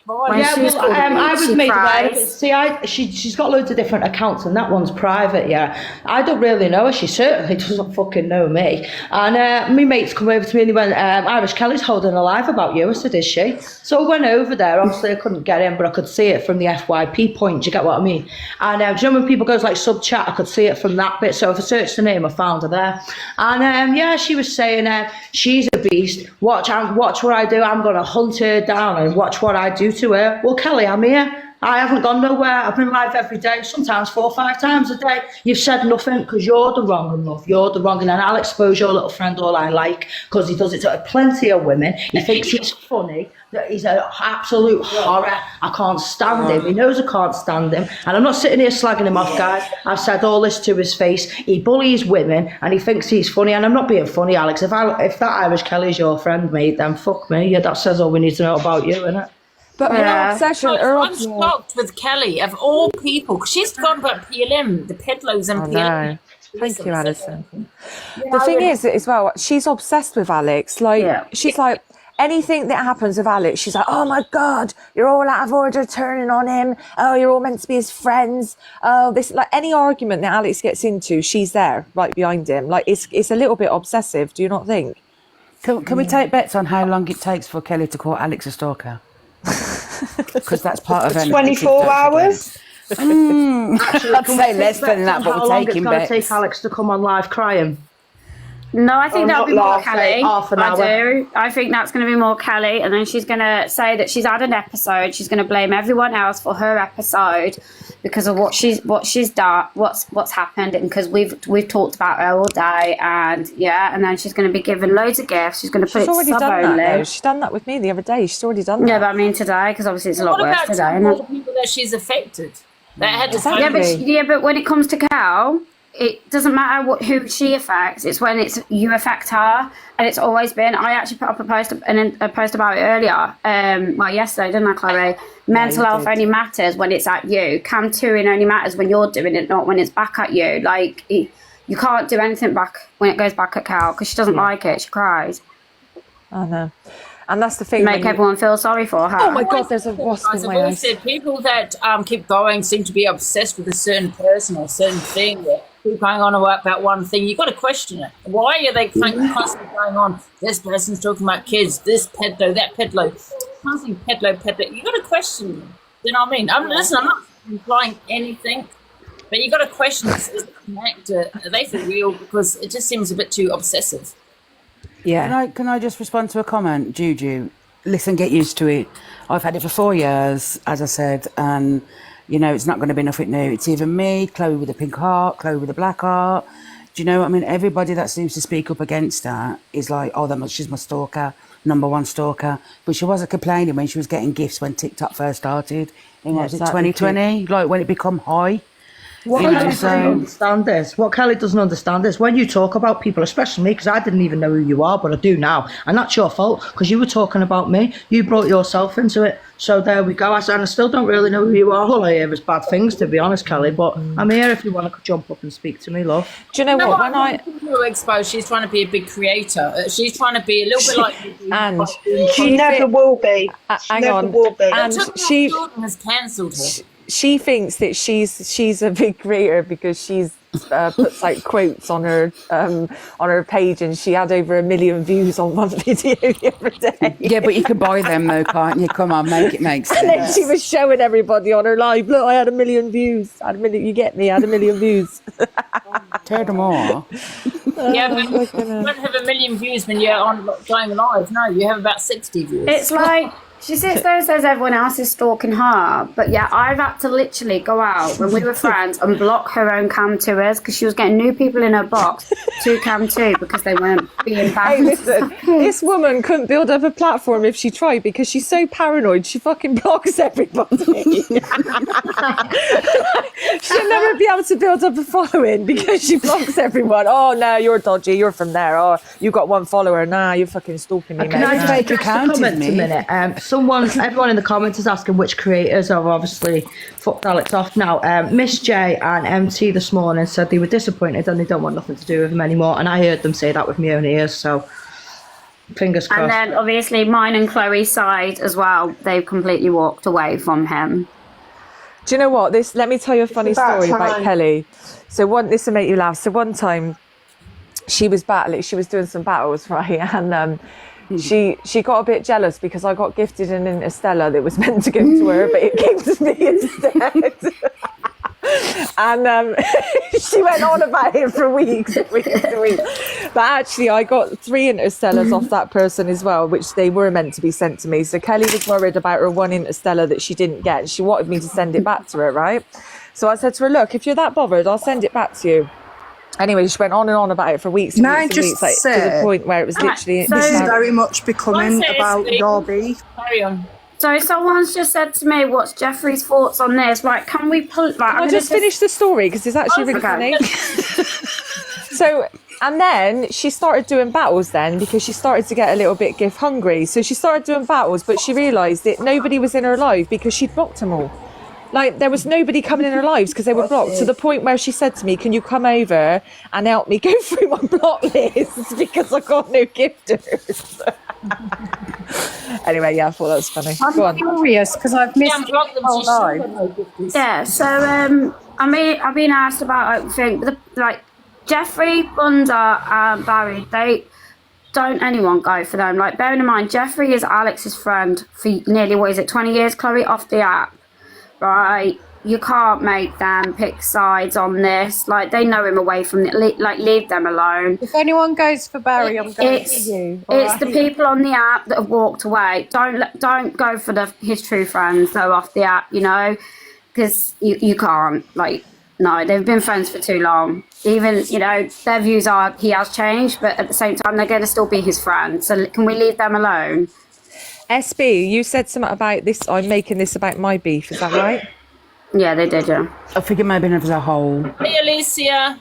I was made aware of it. See, she's got loads of different accounts, and that one's private. Yeah, I don't really know her. She certainly doesn't fucking know me. And my mates come over to me and they went, "Irish Kelly's holding a live about you." I said, "Is she?" So I went over there. Obviously, I couldn't get in, but I could see it from the FYP point. Do you get what I mean? And do you know when people goes like sub chat, I could see it from that bit. So if I searched the name, I found her there. And she was saying, "She's a beast. Watch what I do. I'm gonna hunt her down and watch what I do to her." Well, Kelly, I'm here. I haven't gone nowhere. I've been live every day, sometimes 4 or 5 times a day. You've said nothing because you're the wrong one, love. You're the wrong one. And I'll expose your little friend all I like because he does it to plenty of women. He thinks he's funny. That he's an absolute horror. I can't stand him. He knows I can't stand him. And I'm not sitting here slagging him off, guys. I've said all this to his face. He bullies women and he thinks he's funny. And I'm not being funny, Alex. If that Irish Kelly's your friend, mate, then fuck me. Yeah, that says all we need to know about you, innit? But her obsession, I'm shocked with Kelly, of all people, because she's gone about PLM, the pedlos and PLM. Thank you, Alison. The thing is, as well, she's obsessed with Alex. She's like, anything that happens with Alex, she's like, "Oh my God, you're all out of order turning on him. Oh, you're all meant to be his friends. Oh, this," like any argument that Alex gets into, she's there right behind him. Like it's a little bit obsessive, do you not think? Can we take bets on how long it takes for Kelly to call Alex a stalker? Because that's part of her. 24 hours? I'd say less than that, but we're taking bets. How long it's going to take Alex to come on live crying? No, I think that'll be more Kelly. Half an hour. I do. I think that's going to be more Kelly, and then she's going to say that she's had an episode. She's going to blame everyone else for her episode because of what she's done, what's happened, and because we've talked about her all day, and then she's going to be given loads of gifts. She's going to put it already sub done only. that. She's done that with me the other day. She's already done that. Yeah, but I mean today, because obviously it's a lot worse today. What about the people that she's affected? That had to but when it comes to Cal, it doesn't matter who she affects. It's when you affect her, and it's always been. I actually put up a post about it earlier. Yesterday, didn't I, Chloe? Mental health only matters when it's at you. Cam-touring only matters when you're doing it, not when it's back at you. Like you can't do anything back when it goes back at Cal because she doesn't like it. She cries. I know. And that's the thing. Make everyone feel sorry for her. Oh my God, there's a wasp in my eyes. Said people that keep going seem to be obsessed with a certain person or a certain thing. Keep going on about one thing. You've got to question it. Why are they constantly going on? This person's talking about kids, this pedlo, that pedlo. Constantly pedlo. You've got to question them. You know what I mean? Listen, I'm not implying anything, but you've got to question this. Is it connected? Are they for real? Because it just seems a bit too obsessive. Yeah. Can I just respond to a comment, Juju? Listen, get used to it. I've had it for 4 years, as I said, and it's not going to be nothing new. It's either me, Chloe with a pink heart, Chloe with a black heart. Do you know what I mean? Everybody that seems to speak up against that is like, oh, she's my stalker, number one stalker. But she wasn't complaining when she was getting gifts when TikTok first started. In what was it, 2020? Like when it become high. What Kelly doesn't understand is, when you talk about people, especially me, because I didn't even know who you are, but I do now, and that's your fault, because you were talking about me. You brought yourself into it. So there we go. And I still don't really know who you are. All I hear is bad things, to be honest, Kelly, but I'm here if you want to jump up and speak to me, love. Do you know what? When I expose, she's trying to be a big creator. She's trying to be a little bit like... And she never will be. Hang on. Will be. And she has cancelled her. She thinks that she's a big creator because she's puts like quotes on her page, and she had over 1 million views on one video the other day. Yeah, but you can buy them though, can't you? Come on, make it make sense. And then she was showing everybody on her live, look, I had 1 million views. You get me? I had 1 million views. Tear them all. Yeah, but you don't have 1 million views when you're on going live. No, you have about 60 views. It's like She sits there and says everyone else is stalking her. But yeah, I've had to literally go out when we were friends and block her own cam to us because she was getting new people in her box to cam to because they weren't being bad. Hey, listen, this woman couldn't build up a platform if she tried because she's so paranoid. She fucking blocks everybody. She'll never be able to build up a following because she blocks everyone. Oh, no, you're dodgy. You're from there. Oh, you got one follower. Nah, you're fucking stalking me, Can mate. I take a comment a minute? Everyone in the comments is asking which creators have obviously fucked Alex off now. Miss J and MT this morning said they were disappointed and they don't want nothing to do with him anymore. And I heard them say that with my own ears. So fingers crossed. And then obviously mine and Chloe's side as well. They've completely walked away from him. Do you know what? Let me tell you a funny story about Kelly. So this will make you laugh. So one time she was doing some battles, right? And she got a bit jealous because I got gifted an Interstellar that was meant to go to her, but it came to me instead. And she went on about it for weeks and weeks and weeks. But actually, I got 3 Interstellars off that person as well, which they were meant to be sent to me. So Kelly was worried about her 1 Interstellar that she didn't get. She wanted me to send it back to her, right? So I said to her, look, if you're that bothered, I'll send it back to you. Anyway, she went on and on about it for weeks and May I weeks and just weeks, like, say, to the point where it was literally... this is very much becoming about your beef. Carry on. So someone's just said to me, what's Jeffrey's thoughts on this? Right, can we pull... Right, I'll just finish the story because it's actually really funny. So, and then she started doing battles then because she started to get a little bit gift hungry. So she started doing battles, but she realised that nobody was in her life because she'd blocked them all. Like, there was nobody coming in her lives because they were blocked, to the point where she said to me, can you come over and help me go through my block list because I've got no gifters. Anyway, yeah, I thought that was funny. Go on. Curious because I've missed Yeah, so I've been asked about everything. Like Jeffrey, Bunda, and Barry, don't anyone go for them. Like, bearing in mind, Jeffrey is Alex's friend for nearly, 20 years, Chloe, off the app. Right, you can't make them pick sides on this. Like, they know him away from it. Like, leave them alone. If anyone goes for Barry, I'm going for you. It's the people on the app that have walked away. Don't go for his true friends though off the app. You know, because you can't. Like, no, they've been friends for too long. Even, their views are he has changed, but at the same time they're going to still be his friends. So can we leave them alone? SB, you said something about this. I'm making this about my beef. Is that right? Yeah, they did, yeah. I think it may have been as a whole. Hey, Alicia.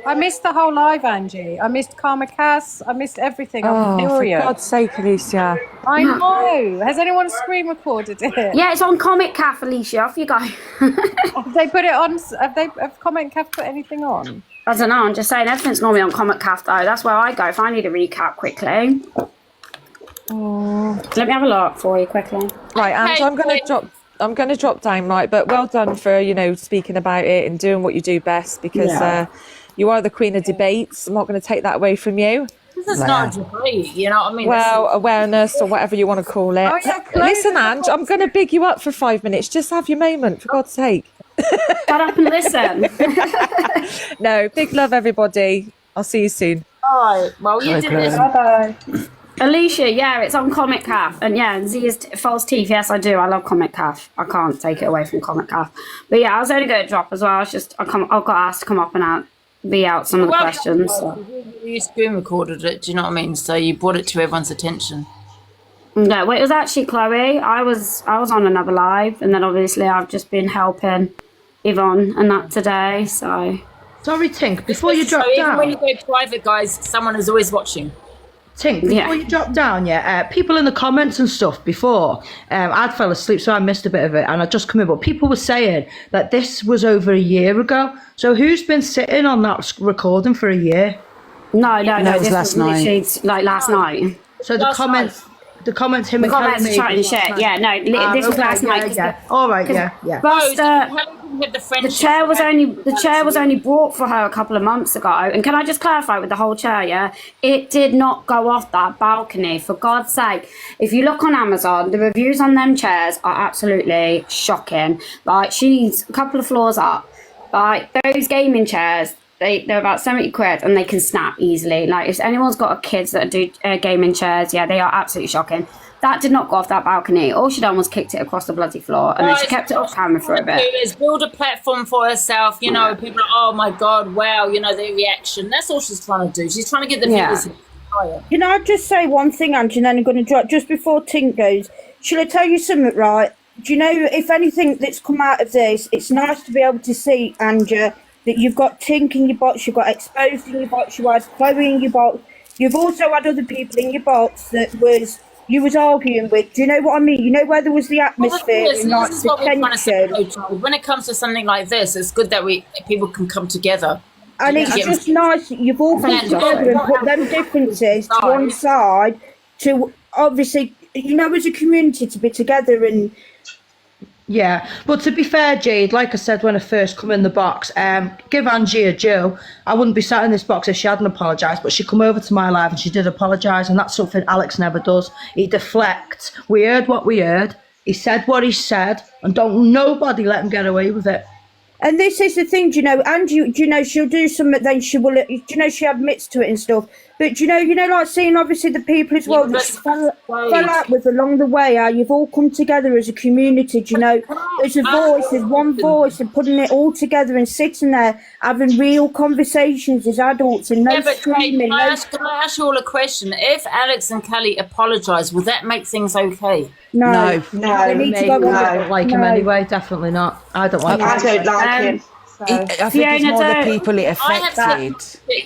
I missed the whole live, Angie. I missed Karma Cass. I missed everything. I'm for furious. God's sake, Alicia. I know. Has anyone screen recorded it? Yeah, it's on Comic Caf, Alicia. Off you go. Have they put it on? Have Comment Caf put anything on? I don't know. I'm just saying everything's normally on Comic Caf though. That's where I go if I need a recap quickly. Let me have a look for you quickly. Right, Ange, I'm going to drop down, right? But well done for speaking about it and doing what you do best because you are the queen of debates. I'm not going to take that away from you. This is not a debate, you know what I mean? Well, awareness or whatever you want to call it. Oh, yeah, Listen, Ange, I'm going to big you up for 5 minutes. Just have your moment, for God's sake. Shut up and listen. No, big love, everybody. I'll see you soon. All right. Well, you did this. Bye-bye. Alicia, yeah, it's on Comic Caf. And yeah, and Zia's False Teeth. Yes, I do. I love Comic Caf. I can't take it away from Comic Caf. But yeah, I was only going to drop as well. I got asked to come up and be out some of the questions. So. You screen recorded it, do you know what I mean? So you brought it to everyone's attention. No, it was actually Chloe. I was on another live, and then obviously I've just been helping Yvonne and that today. So sorry, Tink. Before you drop even down, when you go private, guys, someone is always watching. Tink, before you drop down, people in the comments and stuff before, I'd fell asleep, so I missed a bit of it, and I just come in, but people were saying that this was over a year ago. So who's been sitting on that recording for a year? No, That was last night. Like last night. So the comments, are chatting shit. Yeah, no, this was last night. Yeah. All right, yeah. The chair was only brought for her a couple of months ago. And can I just clarify with the whole chair? Yeah, it did not go off that balcony. For God's sake, if you look on Amazon, the reviews on them chairs are absolutely shocking. Like, she's a couple of floors up. Like, those gaming chairs they're about 70 quid and they can snap easily. Like, if anyone's got kids that do gaming chairs, yeah, they are absolutely shocking. That did not go off that balcony. All she done was kicked it across the bloody floor, and then she kept it off camera for a bit. Is build a platform for herself. You know, people are, oh my god, wow, you know, their reaction. That's all she's trying to do. She's trying to get the viewers. Can I just say one thing, Angie, and then I'm going to drop just before Tink goes. Shall I tell you something, right? Do you know, if anything that's come out of this, it's nice to be able to see, Angie, that you've got Tink in your box, you've got Exposed in your box, you had Chloe in your box. You've also had other people in your box that you was arguing with. Do you know what I mean? You know where there was the atmosphere and like this is the what we're trying to say, tension. when it comes to something like this, it's good that people can come together. And it's just nice that you've all come together and put them differences to one side to obviously, you know, as a community to be together and... Yeah, but to be fair, Jade, like I said when I first come in the box, give Angie a due. I wouldn't be sat in this box if she hadn't apologised, but she come over to my live and she did apologise, and that's something Alex never does. He deflects. We heard what we heard. He said what he said, and don't nobody let him get away with it. And this is the thing, do you know, Angie, do you know, she'll do something, then she will, do you know, she admits to it and stuff. But do you know, like seeing obviously the people as well that she fell out with along the way, how you've all come together as a community, do you know, as a voice, as one voice, and putting it all together and sitting there having real conversations as adults and no screaming. Can I ask you all a question? If Alex and Kelly apologise, will that make things okay? No. They need to go I on. don't like him anyway, definitely not. I don't like him. I think it's more the people it affected.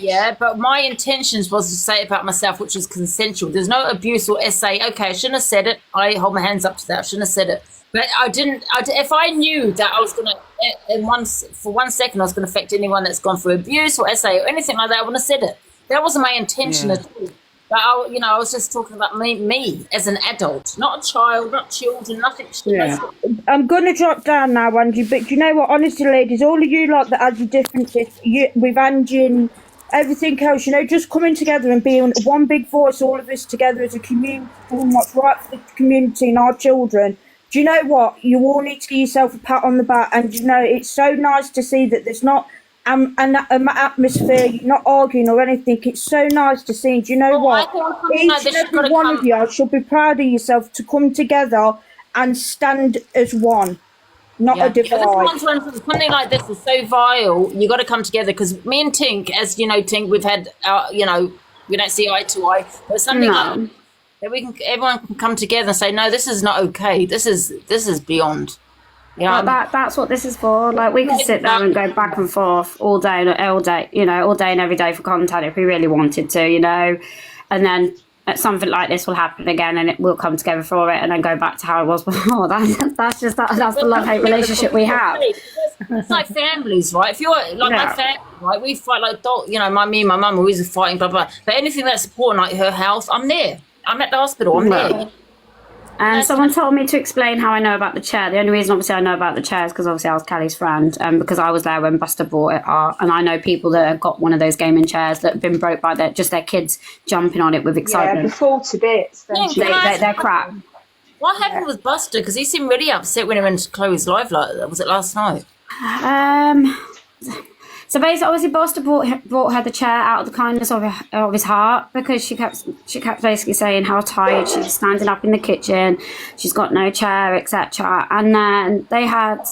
Yeah, but my intentions was to say it about myself, which was consensual. There's no abuse or essay. Okay, I shouldn't have said it. I hold my hands up to that. I shouldn't have said it. But I didn't. If I knew that I was going to, for 1 second, I was going to affect anyone that's gone through abuse or essay or anything like that, I wouldn't have said it. That wasn't my intention at all. But I was just talking about me as an adult, not a child, not children, nothing. Yeah. I'm going to drop down now, Angie, but do you know what, honestly, ladies, all of you lot that had your differences with Angie and everything else, you know, just coming together and being one big voice, all of us together as a community, doing what's right for the community and our children. Do you know what? You all need to give yourself a pat on the back, and you know, it's so nice to see that there's not an atmosphere, you're not arguing or anything. It's so nice to see. Do you know what? Each and every one of you should be proud of yourself to come together and stand as one, not a divide. Something like this is so vile. You got to come together, because me and Tink, as you know, Tink, we've had, you know, we don't see eye to eye. But something like that, everyone can come together and say, no, this is not okay. This is beyond. Yeah, that's what this is for. Like, we could sit there and go back and forth all day, you know, all day and every day for content if we really wanted to, you know. And then something like this will happen again, and we'll come together for it, and then go back to how it was before. That's the love-hate relationship we have. It's like families, right? If you're like my family, right, we fight like you know, me and my mum are always fighting, blah blah. But anything that's supporting like her health, I'm there. I'm at the hospital. I'm there. And someone told me to explain how I know about the chair. The only reason, obviously, I know about the chair is because, obviously, I was Kelly's friend, because I was there when Buster bought it. And I know people that have got one of those gaming chairs that have been broke by their kids jumping on it with excitement. Yeah, before to bits. They're crap. What happened with Buster? Because he seemed really upset when he went to Chloe's live. Like, was it last night? So basically, obviously, Buster brought her the chair out of the kindness of his heart, because she kept basically saying how tired she's standing up in the kitchen, she's got no chair, etc. And then they had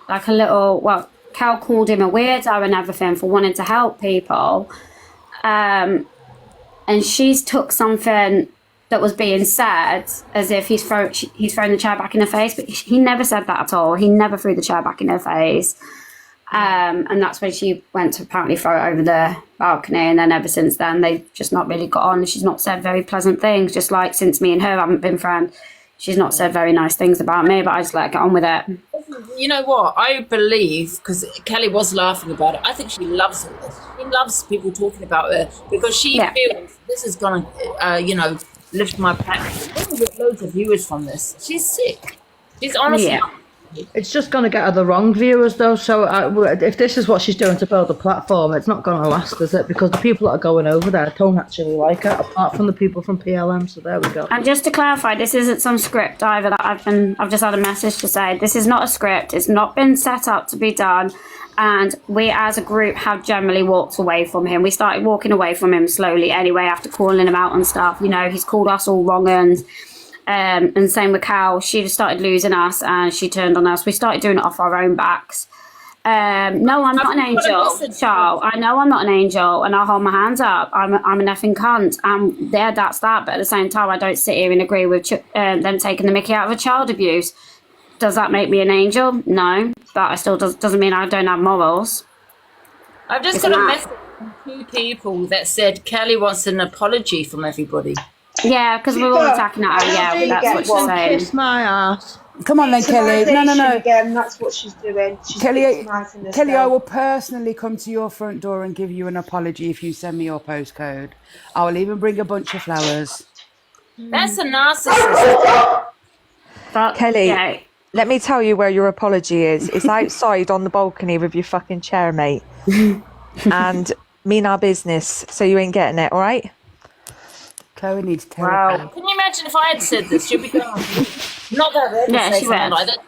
like a little, well, Cal called him a weirdo and everything for wanting to help people, and she's took something that was being said as if he's thrown the chair back in her face, but he never said that at all. He never threw the chair back in her face. And that's when she went to apparently throw it over the balcony, and then ever since then they've just not really got on. She's not said very pleasant things, just like since me and her haven't been friends, she's not said very nice things about me, but I just let her get on with it. You know what, I believe, because Kelly was laughing about it, I think she loves all this. She loves people talking about her, because she feels this is going to you know, lift my platform. We're going to get loads of viewers from this. She's sick. She's honestly It's just going to get her the wrong viewers, though. So if this is what she's doing to build a platform, it's not going to last, is it? Because the people that are going over there don't actually like her, apart from the people from PLM. So there we go. And just to clarify, this isn't some script either. That I've just had a message to say this is not a script. It's not been set up to be done. And we as a group have generally walked away from him. We started walking away from him slowly anyway after calling him out and stuff. You know, he's called us all wrong uns. And same with Cal. She just started losing us and she turned on us. We started doing it off our own backs. No, I'm not an angel, Charles. I know I'm not an angel and I'll hold my hands up. I'm an effing cunt. And there, that's that. But at the same time, I don't sit here and agree with them taking the mickey out of a child abuse. Does that make me an angel? No, but I still doesn't mean I don't have morals. I've just got a message from 2 people that said Kelly wants an apology from everybody. Yeah, because we're all attacking at her. Yeah, that's what she's saying. Kiss my ass. Come on then, Kelly. No. Again, that's what she's doing. She's Kelly, victimising I will personally come to your front door and give you an apology if you send me your postcode. I will even bring a bunch of flowers. That's a narcissist. But, Kelly, yeah. let me tell you where your apology is. It's outside on the balcony with your fucking chair, mate. And mean our business, so you ain't getting it, all right? Chloe needs to Wow. Can you imagine if I had said this? She'd be going, not that Yeah, say she something would. like that.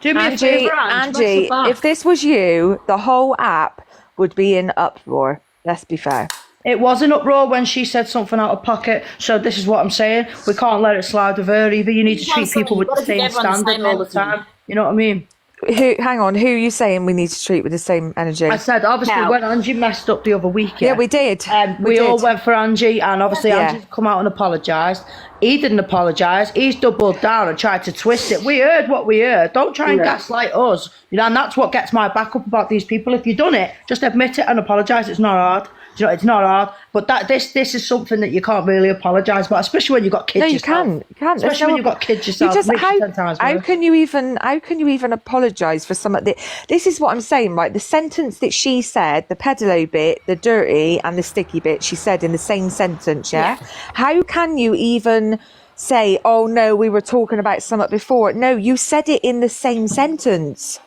Do me a favour, Angie, if this was you, the whole app would be in uproar. Let's be fair. It was an uproar when she said something out of pocket. So this is what I'm saying. We can't let it slide with her either. You need to treat people with the same standard all the time. You know what I mean? Hang on, who are you saying we need to treat with the same energy? I said, obviously, when Angie messed up the other week. Yeah, we did. We all went for Angie, and obviously Angie's come out and apologised. He didn't apologise. He's doubled down and tried to twist it. We heard what we heard. Don't try and gaslight us. You know, and that's what gets my back up about these people. If you've done it, just admit it and apologise. It's not hard. You know, it's not hard. But this is something that you can't really apologise about, especially when you've got kids. No, you yourself. can't. Especially when you've got kids yourself. How can you even apologise for some of the? This is what I'm saying, right? The sentence that she said, the pedo bit, the dirty, and the sticky bit, she said in the same sentence. Yeah. How can you even say, "Oh no, we were talking about something before"? No, you said it in the same sentence.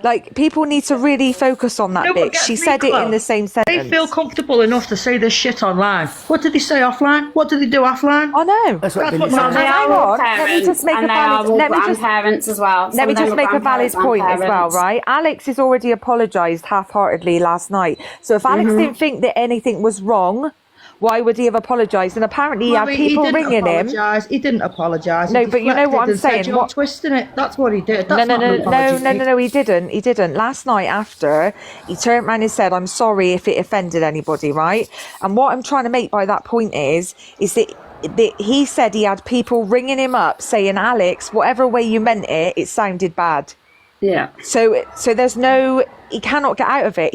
Like, people need to really focus on that bit. She said it in the same sentence. They feel comfortable enough to say this shit online. What did they say offline? What did they do offline? I know. That's what They are all parents, and they are all grandparents as well. Let me just make a valid point as well, right? Alex has already apologised half-heartedly last night. So if Alex didn't think that anything was wrong, why would he have apologised? And apparently he had people ringing him. He didn't apologise. No, but you know what I'm saying. You're twisting it. That's what he did. That's No, he didn't. He didn't. Last night after, he turned around and said, "I'm sorry if it offended anybody," right? And what I'm trying to make by that point is that he said he had people ringing him up saying, "Alex, whatever way you meant it, it sounded bad." Yeah. So there's no, he cannot get out of it.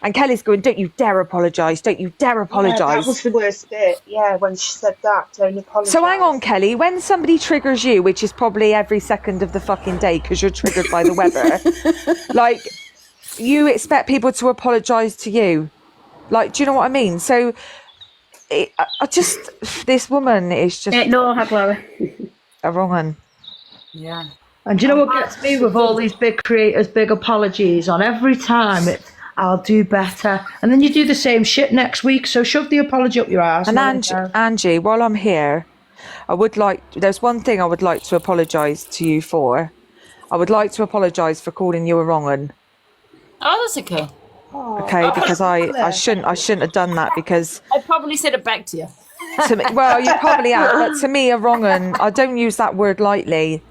And Kelly's going, "Don't you dare apologise. Don't you dare apologise." Yeah, that was the worst bit. Yeah, when she said that, don't apologise. So hang on, Kelly, when somebody triggers you, which is probably every second of the fucking day because you're triggered by the weather, like, you expect people to apologise to you. Like, do you know what I mean? So this woman is just ignore her, Chloe. A wrong one. Yeah. And do you know what gets me with all these big creators, big apologies on every time? It's, "I'll do better." And then you do the same shit next week. So shove the apology up your ass. And Angie, while I'm here, there's one thing I would like to apologise to you for. I would like to apologise for calling you a wrong one. Oh, that's okay. Okay, because I shouldn't have done that because I probably said it back to you. to me, well, you probably have, but to me, a wrong one, I don't use that word lightly.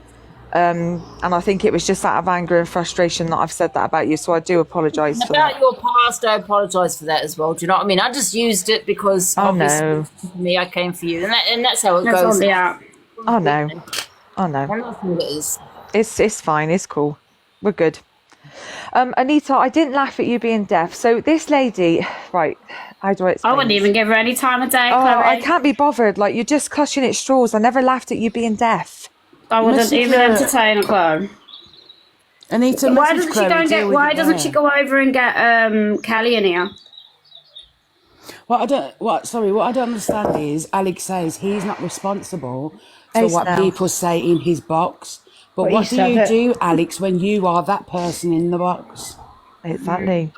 And I think it was just out of anger and frustration that I've said that about you, so I do apologise for that. About your past, I apologise for that as well. Do you know what I mean? I just used it because obviously for me, I came for you, and that's how it goes. Yeah. I know. I know what it is. It's fine. It's cool. We're good. Anita, I didn't laugh at you being deaf. So this lady, right? How do I explain? I wouldn't even give her any time of day. Oh, Chloe. I can't be bothered. Like, you're just clutching at straws. I never laughed at you being deaf. I wouldn't even entertain a Chloe. Anita, why doesn't she go and get? Why doesn't she go over and get Kelly in here? What I don't understand is Alex says he's not responsible for what people say in his box. But But what he do you said it. do, Alex, when you are that person in the box? Exactly.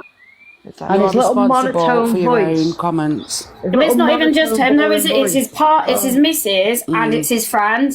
You And are his little responsible monotone for your voice. own comments. But it's not even just him, though, is it? It's his it's his missus, and Mm. it's his friend.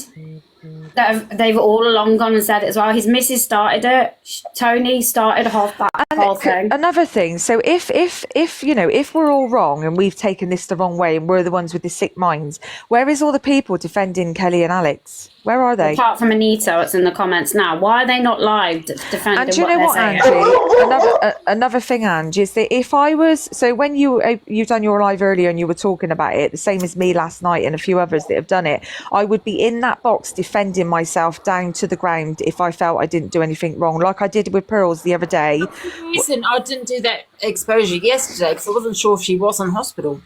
They've all along gone and said it as well. His missus started it. Tony started that whole thing. Another thing, so if you know, if we're all wrong and we've taken this the wrong way and we're the ones with the sick minds, where is all the people defending Kelly and Alex? Where are they? Apart from Anita, it's in the comments now. Why are they not live defending And do you know what what, they're saying? Angie? Another thing, Angie, is that if I was when you done your live earlier and you were talking about it, the same as me last night and a few others that have done it, I would be in that box defending myself down to the ground if I felt I didn't do anything wrong, like I did with Pearls the other day. Listen, I didn't do that exposure yesterday because I wasn't sure if she was in hospital,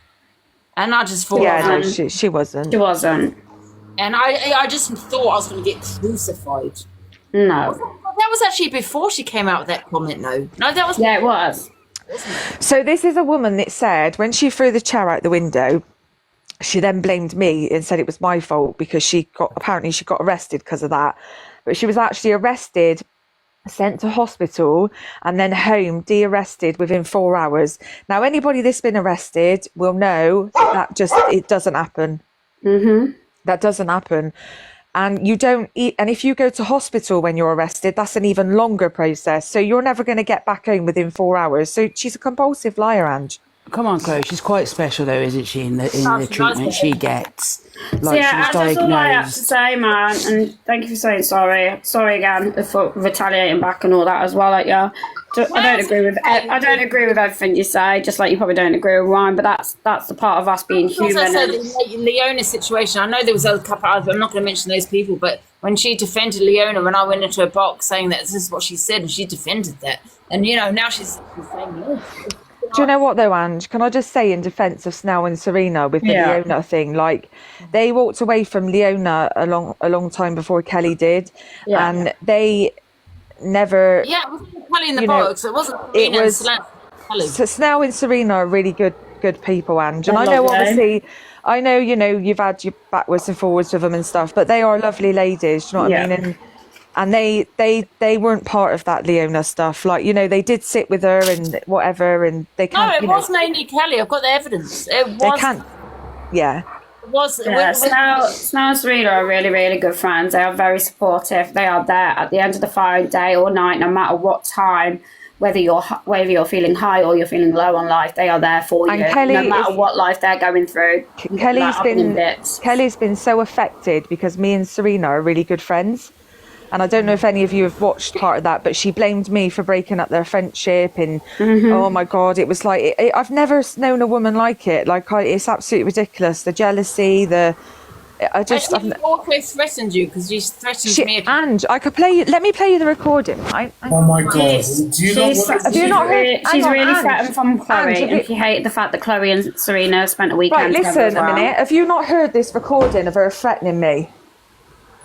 and I just thought, no, she wasn't. She wasn't. And I just thought I was going to get crucified. No. That was actually before she came out with that comment, no, that was... Yeah, it was. So this is a woman that said when she threw the chair out the window, she then blamed me and said it was my fault because apparently she got arrested because of that. But she was actually arrested, sent to hospital, and then home, de-arrested within 4 hours. Now, anybody that's been arrested will know that it doesn't happen. Mm-hmm. That doesn't happen. And you don't eat. And if you go to hospital when you're arrested, that's an even longer process. So you're never going to get back home within 4 hours. So she's a compulsive liar, Ange. Come on, Chloe. She's quite special, though, isn't she? In the treatment she gets. Like, Yeah, she was that's all I have to diagnosed. say, man. And thank you for saying sorry. Sorry again for retaliating back and all that as well. Like, yeah, I don't agree with everything you say. Just like you probably don't agree with Ryan, but that's the part of us being human. As I said, and- in Leona's situation, I know there was a couple of, I'm not going to mention those people, but when she defended Leona, when I went into a box saying that this is what she said, and she defended that, and you know now she's saying no. Do you know what though, Ange? Can I just say in defence of Snell and Serena with the Leona thing, like they walked away from Leona a long time before Kelly did, and they never. Yeah, it wasn't Kelly in the you know, box. It wasn't. It Serena was. and Kelly. So Snell and Serena are really good people, Ange, and They're I know lovely. obviously. I know, you know, you've had your backwards and forwards with them and stuff, but they are lovely ladies. Do you know what I mean? And they weren't part of that Leona stuff. Like, you know, they did sit with her and whatever, and they No, can't. it wasn't only Kelly. I've got the evidence. It was. They can't. Yeah. It was. Yeah, Snell and Serena are really, really good friends. They are very supportive. They are there at the end of the phone, day or night, no matter what time. Whether you're feeling high or you're feeling low on life, they are there for And you. Kelly no matter is- what life they're going through. Kelly's been so affected because me and Serena are really good friends. And I don't know if any of you have watched part of that, but she blamed me for breaking up their friendship. And oh my God, it was like, I've never known a woman like it. Like, it's absolutely ridiculous. The jealousy, I've She also threatened you because you threatened me. And I could play you. Let me play you the recording, right? Oh my God! Do you know what? Have you not heard? She's hang on, really Ange. threatened from Chloe, Ange, have and you- she hated the fact that Chloe and Serena spent a weekend Right, together as listen a well. minute. Have you not heard this recording of her threatening me?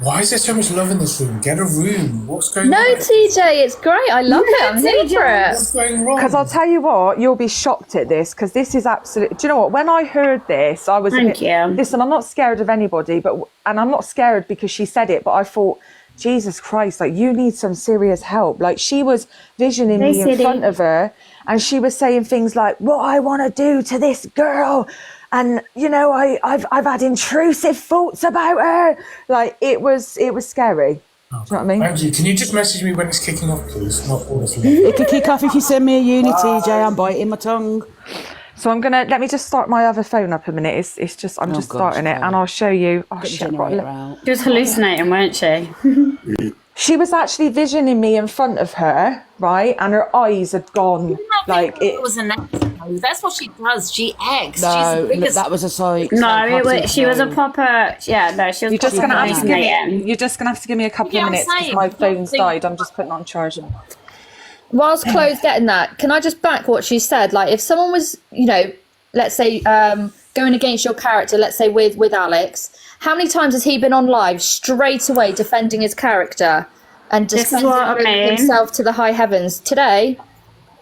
Why is there so much love in this room? Get a room. What's going No, on? TJ, it's great. I love it. I'm here for it. What's going wrong? Because I'll tell you what, you'll be shocked at this, because this is absolute. Do you know what? When I heard this, I was. Thank you. Listen, I'm not scared of anybody, and I'm not scared because she said it, but I thought, Jesus Christ, like, you need some serious help. Like, she was visioning me in front of her, and she was saying things like, what I want to do to this girl. And, you know, I've had intrusive thoughts about her. Like, it was scary. Do you know what I mean? Angie, can you just message me when it's kicking off, please? Not all this love. It could kick off if you send me a uni, TJ. I'm biting my tongue. So let me just start my other phone up a minute. It's just, I'm Oh, just God, starting it, and I'll show you. Oh, Get the shit, I've generator got out. She was hallucinating, weren't she? She was actually visioning me in front of her, right? And her eyes had gone like It was an act. That's what she does. She acts. No, She's the biggest. that was a psych. No, she was a proper. Yeah, no, she was. You're just proper gonna have to give hallucinating. me. You're just gonna have to give me a couple Yeah, of I'm minutes because saying, my phone's nothing- died. I'm just putting on charging. Whilst Chloe's getting that, can I just back what she said? Like, if someone was, you know, let's say going against your character, let's say with Alex, how many times has he been on live straight away defending his character and This is what I defending mean. himself to the high heavens? Today,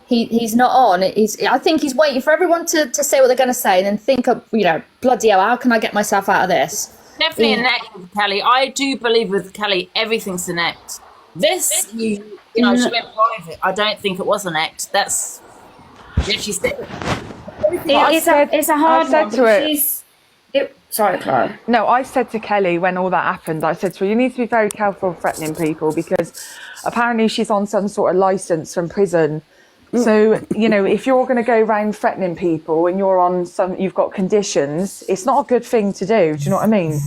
he's not on. I think he's waiting for everyone to say what they're going to say and then think of, you know, bloody hell, how can I get myself out of this? Definitely an act with Kelly. I do believe with Kelly, everything's an act. This, you know, she went private. I don't think it was an act. That's, yeah, she said it. It's a hard I said one. to her, Sorry, Chloe. No, I said to Kelly when all that happened, I said to her, you need to be very careful of threatening people because apparently she's on some sort of licence from prison. So, you know, if you're going to go around threatening people and you've got conditions, it's not a good thing to do. Do you know what I mean?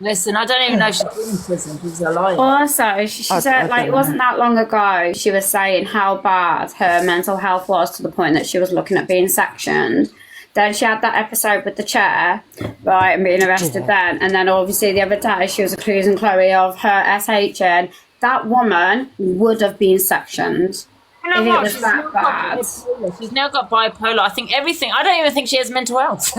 Listen, I don't even know if she's in prison. She's alive. Also, she said, like, it wasn't that long ago, she was saying how bad her mental health was to the point that she was looking at being sectioned. Then she had that episode with the chair, right, and being arrested then. And then obviously the other day she was accusing Chloe of her SHN. That woman would have been sectioned You know if it what? was She's that bad. She's now got bipolar. I think everything. I don't even think she has mental health.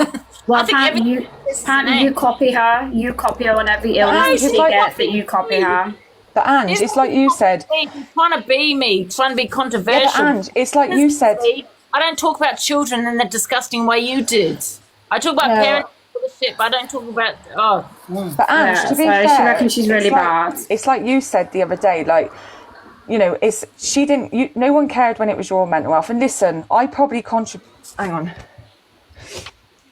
Well, I think apparently you copy her. You copy her on every illness she gets that you copy her. But Ange, it's like you said. She's trying to be me, trying to be controversial. Yeah, but Ange, it's like you said. I don't talk about children in the disgusting way you did. I talk about parents shit, but I don't talk about But Ange, to be fair, she reckons she's really it's like- bad. It's like you said the other day, like, you know, no one cared when it was your mental health. And listen, I probably hang on.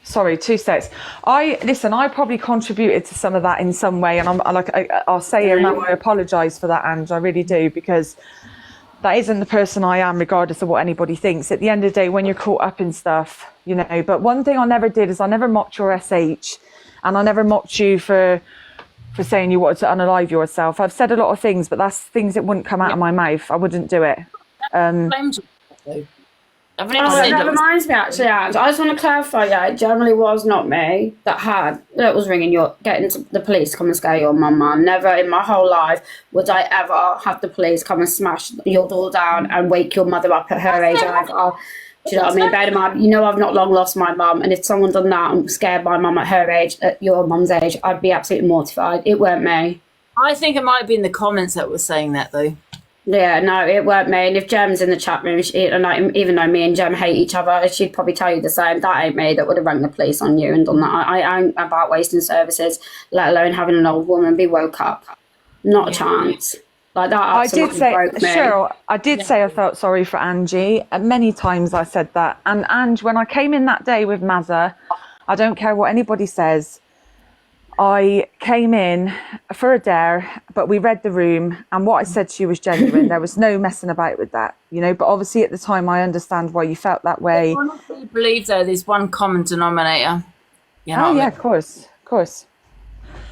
Sorry, 2 seconds. I probably contributed to some of that in some way, and I'll say here now, I apologise for that, Ange. I really do, because that isn't the person I am, regardless of what anybody thinks. At the end of the day, when you're caught up in stuff, you know. But one thing I never did is I never mocked your SH, and I never mocked you for saying you wanted to unalive yourself. I've said a lot of things, but that's things that wouldn't come out of my mouth. I wouldn't do it. That reminds me, actually, Ange. I just want to clarify, it generally was not me that was getting the police to come and scare your mum, man. Never in my whole life would I ever have the police come and smash your door down and wake your mother up at her age either. Do you know what I mean? Bear in mind, you know I've not long lost my mum, and if someone done that and scared my mum at her age, at your mum's age, I'd be absolutely mortified. It weren't me. I think it might be in the comments that was saying that, though. Yeah, no, it weren't me. And if Gem's in the chat room, even though me and Gem hate each other, she'd probably tell you the same. That ain't me that would have rang the police on you and done that. I ain't about wasting services, let alone having an old woman be woke up. Not a chance. Like that I did say, broke me. Cheryl, I did say I felt sorry for Angie. Many times I said that. And Ange, when I came in that day with Mazza, I don't care what anybody says, I came in for a dare, but we read the room, and what I said to you was genuine. There was no messing about with that, you know. But obviously at the time I understand why you felt that way. I honestly believe, though, there's one common denominator. You know of course.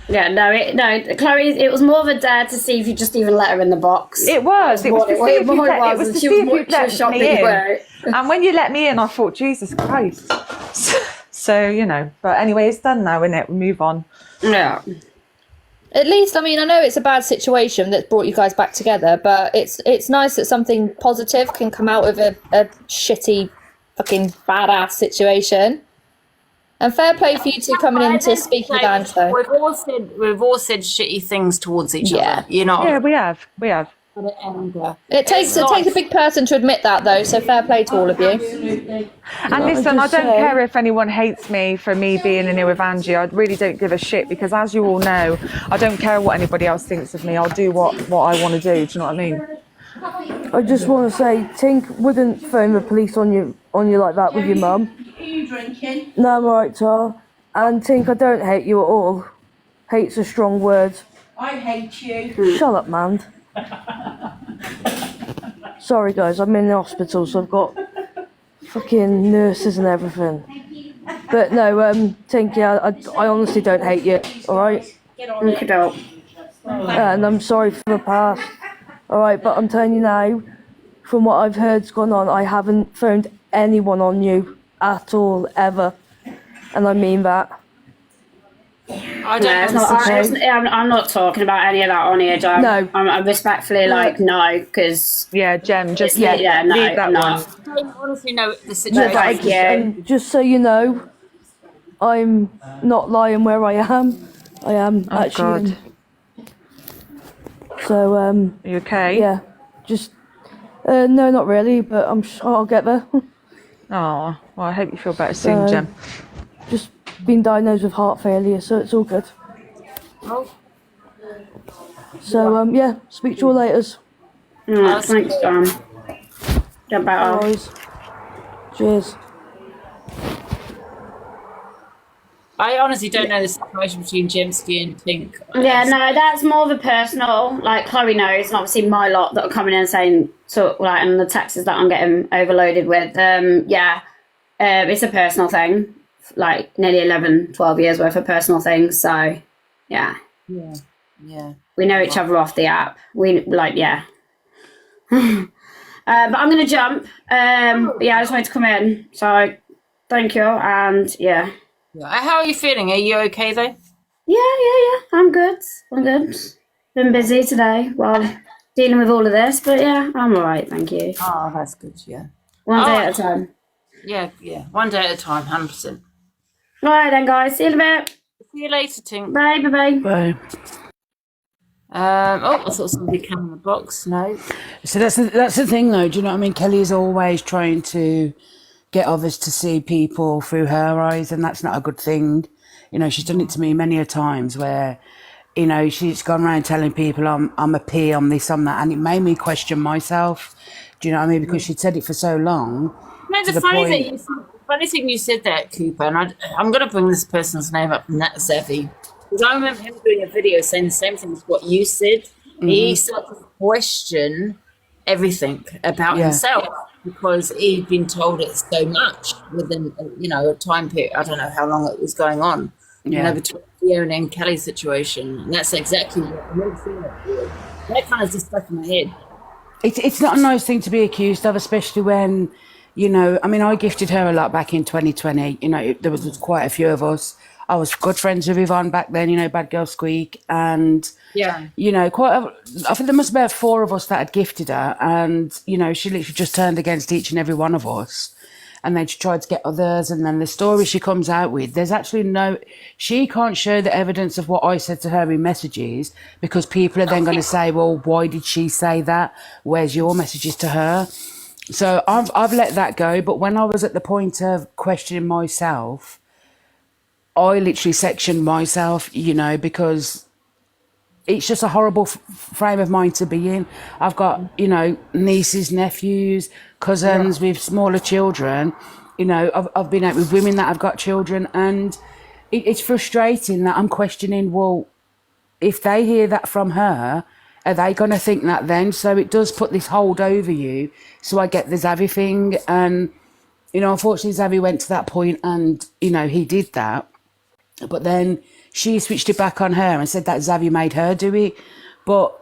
Yeah, no, Chloe, it was more of a dare to see if you just even let her in the box. It was to see if you'd let me in. And when you let me in, I thought, Jesus Christ. So, you know, but anyway, it's done now, isn't it? We move on. Yeah. At least, I mean, I know it's a bad situation that's brought you guys back together, but it's nice that something positive can come out of a shitty, fucking badass situation. And fair play for you two coming in to speak with Ange, though. We've all said shitty things towards each other, you know. Yeah, we have. It takes a big person to admit that, though, so fair play to all of you. And listen, I don't care if anyone hates me for me being in here with Angie. I really don't give a shit, because as you all know, I don't care what anybody else thinks of me. I'll do what I want to do. Do you know what I mean? I just want to say, Tink wouldn't phone the police on you like that with your mum. Are you drinking? No, I'm alright, Tar. And Tink, I don't hate you at all. Hate's a strong word. I hate you. Shut up, man. Sorry, guys, I'm in the hospital, so I've got fucking nurses and everything. But no, Tink, yeah, I honestly don't hate you, alright? And I'm sorry for the past, alright, but I'm telling you now, from what I've heard's gone on, I haven't phoned anyone on you at all, ever. And I mean that. I'm not talking about any of that on here, Jem. No. I'm respectfully no, because Jem, just leave that one. I honestly know the situation. And just so you know, I'm not lying where I am. I am actually. God. So are you okay? Yeah, just no, not really, but I'm sure I'll get there. Oh, well, I hope you feel better soon, Jem. Just been diagnosed with heart failure, so it's all good. Oh. So yeah, speak to you all later. Thanks, John. Get better. Guys. Cheers. I honestly don't know the situation between Jimsky and Tink. Yeah, no, that's more of a personal. Like Chloe knows, and obviously my lot that are coming in saying and the texts that I'm getting overloaded with. It's a personal thing. Like nearly 11, 12 years worth of personal things. So, yeah. Yeah. We know each other off the app. But I'm gonna jump. I just wanted to come in. So, thank you, and yeah. How are you feeling? Are you okay though? Yeah. I'm good. Been busy today while dealing with all of this, but yeah, I'm all right. Thank you. Oh, that's good. Yeah. One day at a time. Yeah. One day at a time, 100%. All right then, guys. See you in a bit. See you later, Tink. Bye. Bye. I thought somebody came in the box. No. So that's the thing, though. Do you know what I mean? Kelly is always trying to get others to see people through her eyes, and that's not a good thing. You know, she's done it to me many a times where, you know, she's gone around telling people I'm a P, I'm this, I'm that, and it made me question myself. Do you know what I mean? Because she'd said it for so long. No, the funny thing you said that, Cooper, and I'm going to bring this person's name up, Nat Zevi, because I remember him doing a video saying the same thing as what you said. Mm-hmm. He started to question everything about himself because he'd been told it so much within, a time period. I don't know how long it was going on, between Fiona and Kelly's situation. And that's exactly what I remember seeing that kind of just stuck in my head. It's not a nice thing to be accused of, especially when, I gifted her a lot back in 2020. There was quite a few of us. I was good friends with Yvonne back then, Bad Girl Squeak. And, I think there must have been 4 of us that had gifted her. And, she literally just turned against each and every one of us. And then she tried to get others. And then the story she comes out with, there's actually she can't show the evidence of what I said to her in messages because people are then going to say, well, why did she say that? Where's your messages to her? So I've let that go. But when I was at the point of questioning myself, I literally sectioned myself, because it's just a horrible frame of mind to be in. I've got, nieces, nephews, cousins with smaller children. I've been out with women that have got children, and it's frustrating that I'm questioning, well, if they hear that from her, are they going to think that then? So it does put this hold over you. So I get the Zavi thing. And, unfortunately, Zavi went to that point and, he did that. But then she switched it back on her and said that Zavi made her do it. But,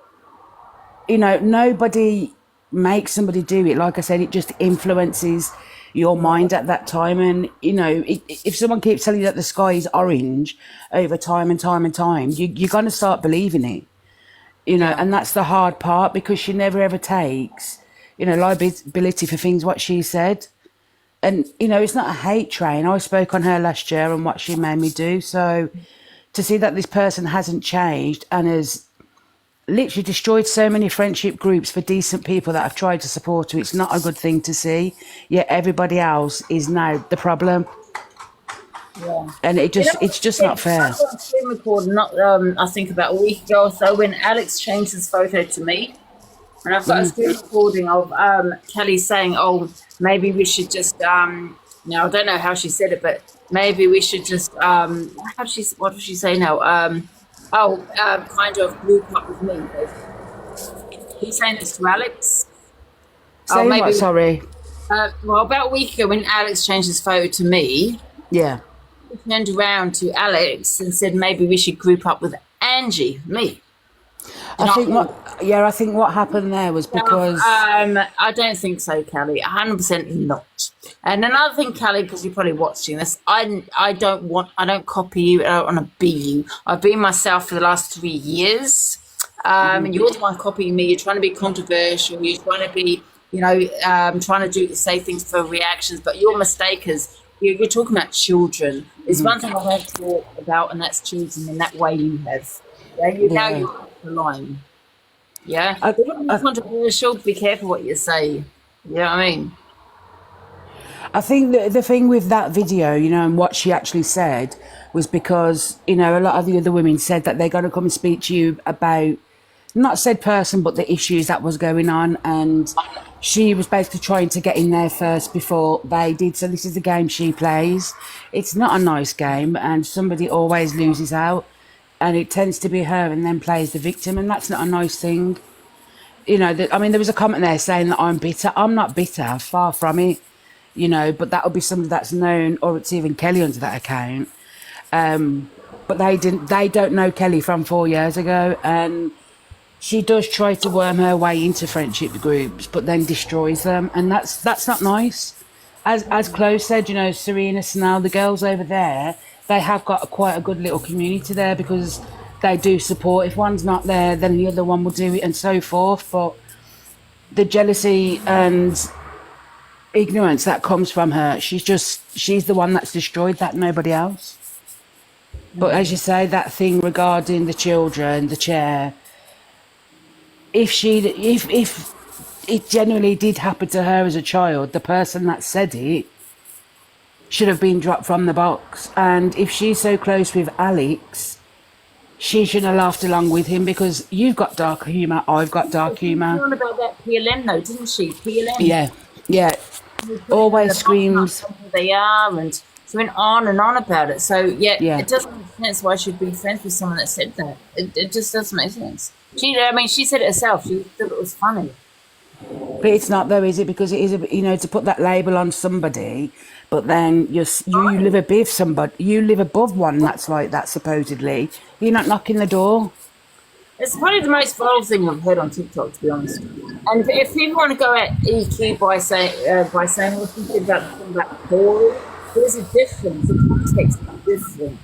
nobody makes somebody do it. Like I said, it just influences your mind at that time. And, if someone keeps telling you that the sky is orange over time and time and time, you're going to start believing it. And that's the hard part because she never ever takes, liability for things what she said. And, it's not a hate train. I spoke on her last year and what she made me do. So to see that this person hasn't changed and has literally destroyed so many friendship groups for decent people that have tried to support her, it's not a good thing to see. Yet everybody else is now the problem. Yeah. And it's just not fair. I got a screen record, I think about a week ago or so when Alex changed his photo to me. And I've got a screen recording of Kelly saying, maybe we should just, now I don't know how she said it, but maybe we should just, what does she say now? Kind of group up with me. He's saying this to Alex. Say what, sorry? About a week ago when Alex changed his photo to me. Yeah. He turned around to Alex and said, maybe we should group up with Angie, me. I think what happened there was because I don't think so, Kelly. 100% not. And another thing, Kelly, because you're probably watching this, I don't copy you. I don't want to be you. I've been myself for the last 3 years. And you're the one copying me. You're trying to be controversial. You're trying to be, trying to say things for reactions. But your mistake is you're talking about children. There's one thing I don't talk about, and that's children in that way you have. Now you're the line. Yeah? It's controversial. Be careful what you say. You know what I mean? I think the thing with that video, and what she actually said was because, you know, a lot of the other women said that they're going to come and speak to you about, not said person, but the issues that was going on. And she was basically trying to get in there first before they did. So this is the game she plays. It's not a nice game, and somebody always loses out. And it tends to be her and then plays the victim, and that's not a nice thing. You know, I mean, there was a comment there saying that I'm bitter. I'm not bitter, far from it, you know, but that would be somebody that's known, or it's even Kelly under that account. But they don't know Kelly from 4 years ago, and she does try to worm her way into friendship groups, but then destroys them, and that's not nice. As Chloe said, you know, Serena, Snell, the girls over there, they have got quite a good little community there because they do support. If one's not there, then the other one will do it, and so forth. But the jealousy and ignorance that comes from her, she's the one that's destroyed that, nobody else. But as you say, that thing regarding the children, the chair, if it genuinely did happen to her as a child, the person that said it should have been dropped from the box. And if she's so close with Alex, she shouldn't have laughed along with him, because you've got dark humour, I've got dark humour. She was on about that PLM though, didn't she? PLM. Yeah. Always screams. Who they are, and she went on and on about it. So it doesn't make sense why she'd be friends with someone that said that. It just doesn't make sense. She said it herself. She thought it was funny. But it's not though, is it? Because it is, you know, to put that label on somebody, but then you live above somebody, you live above one that's like that supposedly. You're not knocking the door. It's probably the most viral thing I've heard on TikTok, to be honest. And if people want to go at EQ by saying what you think about Corey, there's a difference. The context is different.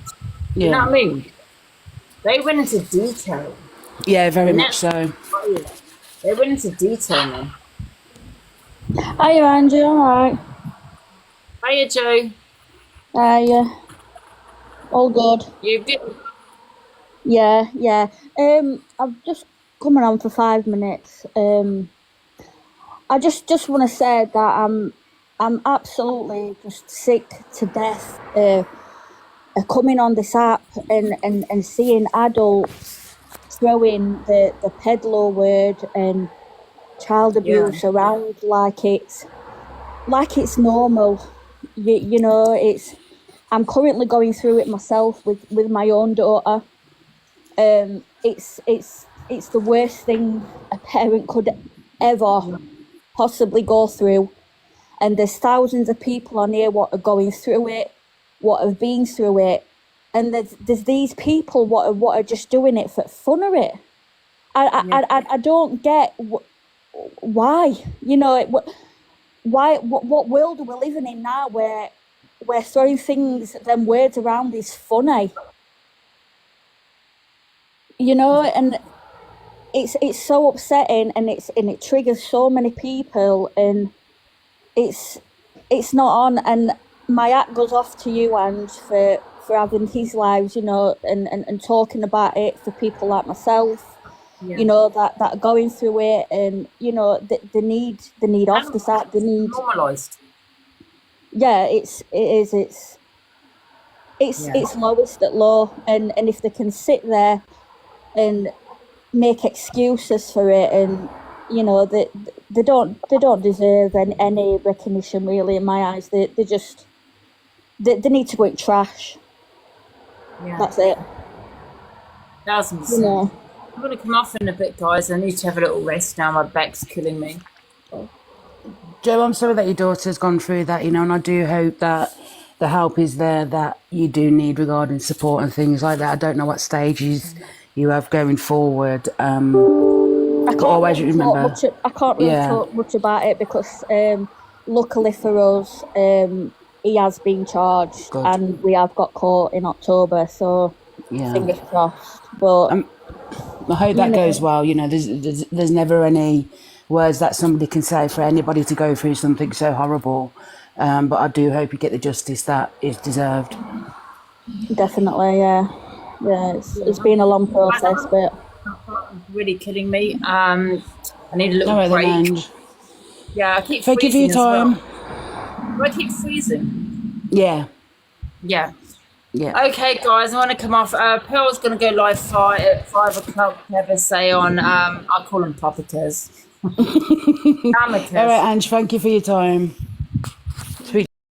Yeah. You know what I mean? They went into detail. Yeah, very much so. They went into detail, man. Hiya, Angie, alright? Hiya, Joe. Hiya. All good. You good? Yeah. I've just coming on for 5 minutes. I just want to say that I'm absolutely just sick to death of coming on this app and seeing adults throwing the peddler word and child abuse around like it's normal. You know, I'm currently going through it myself with my own daughter. It's the worst thing a parent could ever possibly go through, and there's thousands of people on here what are going through it, what have been through it, and there's these people what are just doing it for fun of it. I don't get why, you know, what world are we living in now where throwing them words around is funny, you know, and it's so upsetting, and it triggers so many people, and it's not on. And my hat goes off to you, and for having his lives, you know, and talking about it for people like myself, you know, that are going through it, and you know, the need off this app, the need normalised. Yeah, it's lowest at low, and if they can sit there and make excuses for it, and you know, they don't deserve any recognition really in my eyes. They need to go in trash. Yeah. That's it. 1000%. You know. I'm going to come off in a bit, guys. I need to have a little rest now. My back's killing me. Joe, I'm sorry that your daughter's gone through that, you know, and I do hope that the help is there that you do need regarding support and things like that. I don't know what stages you have going forward. I can't really talk much about it because luckily for us, he has been charged. Good. And we have got caught in October, so fingers crossed. But I hope that goes well. You know, there's never any words that somebody can say for anybody to go through something so horrible. But I do hope you get the justice that is deserved. Definitely, yeah. It's been a long process, but it's really killing me. I need a little break. Yeah, I keep Thank freezing you for your time. I keep freezing. Yeah. Yeah. Yeah. Okay, guys, I want to come off. Pearl's going to go live at 5 o'clock. Never say on. I call them puppeters. All right, Ange. Thank you for your time.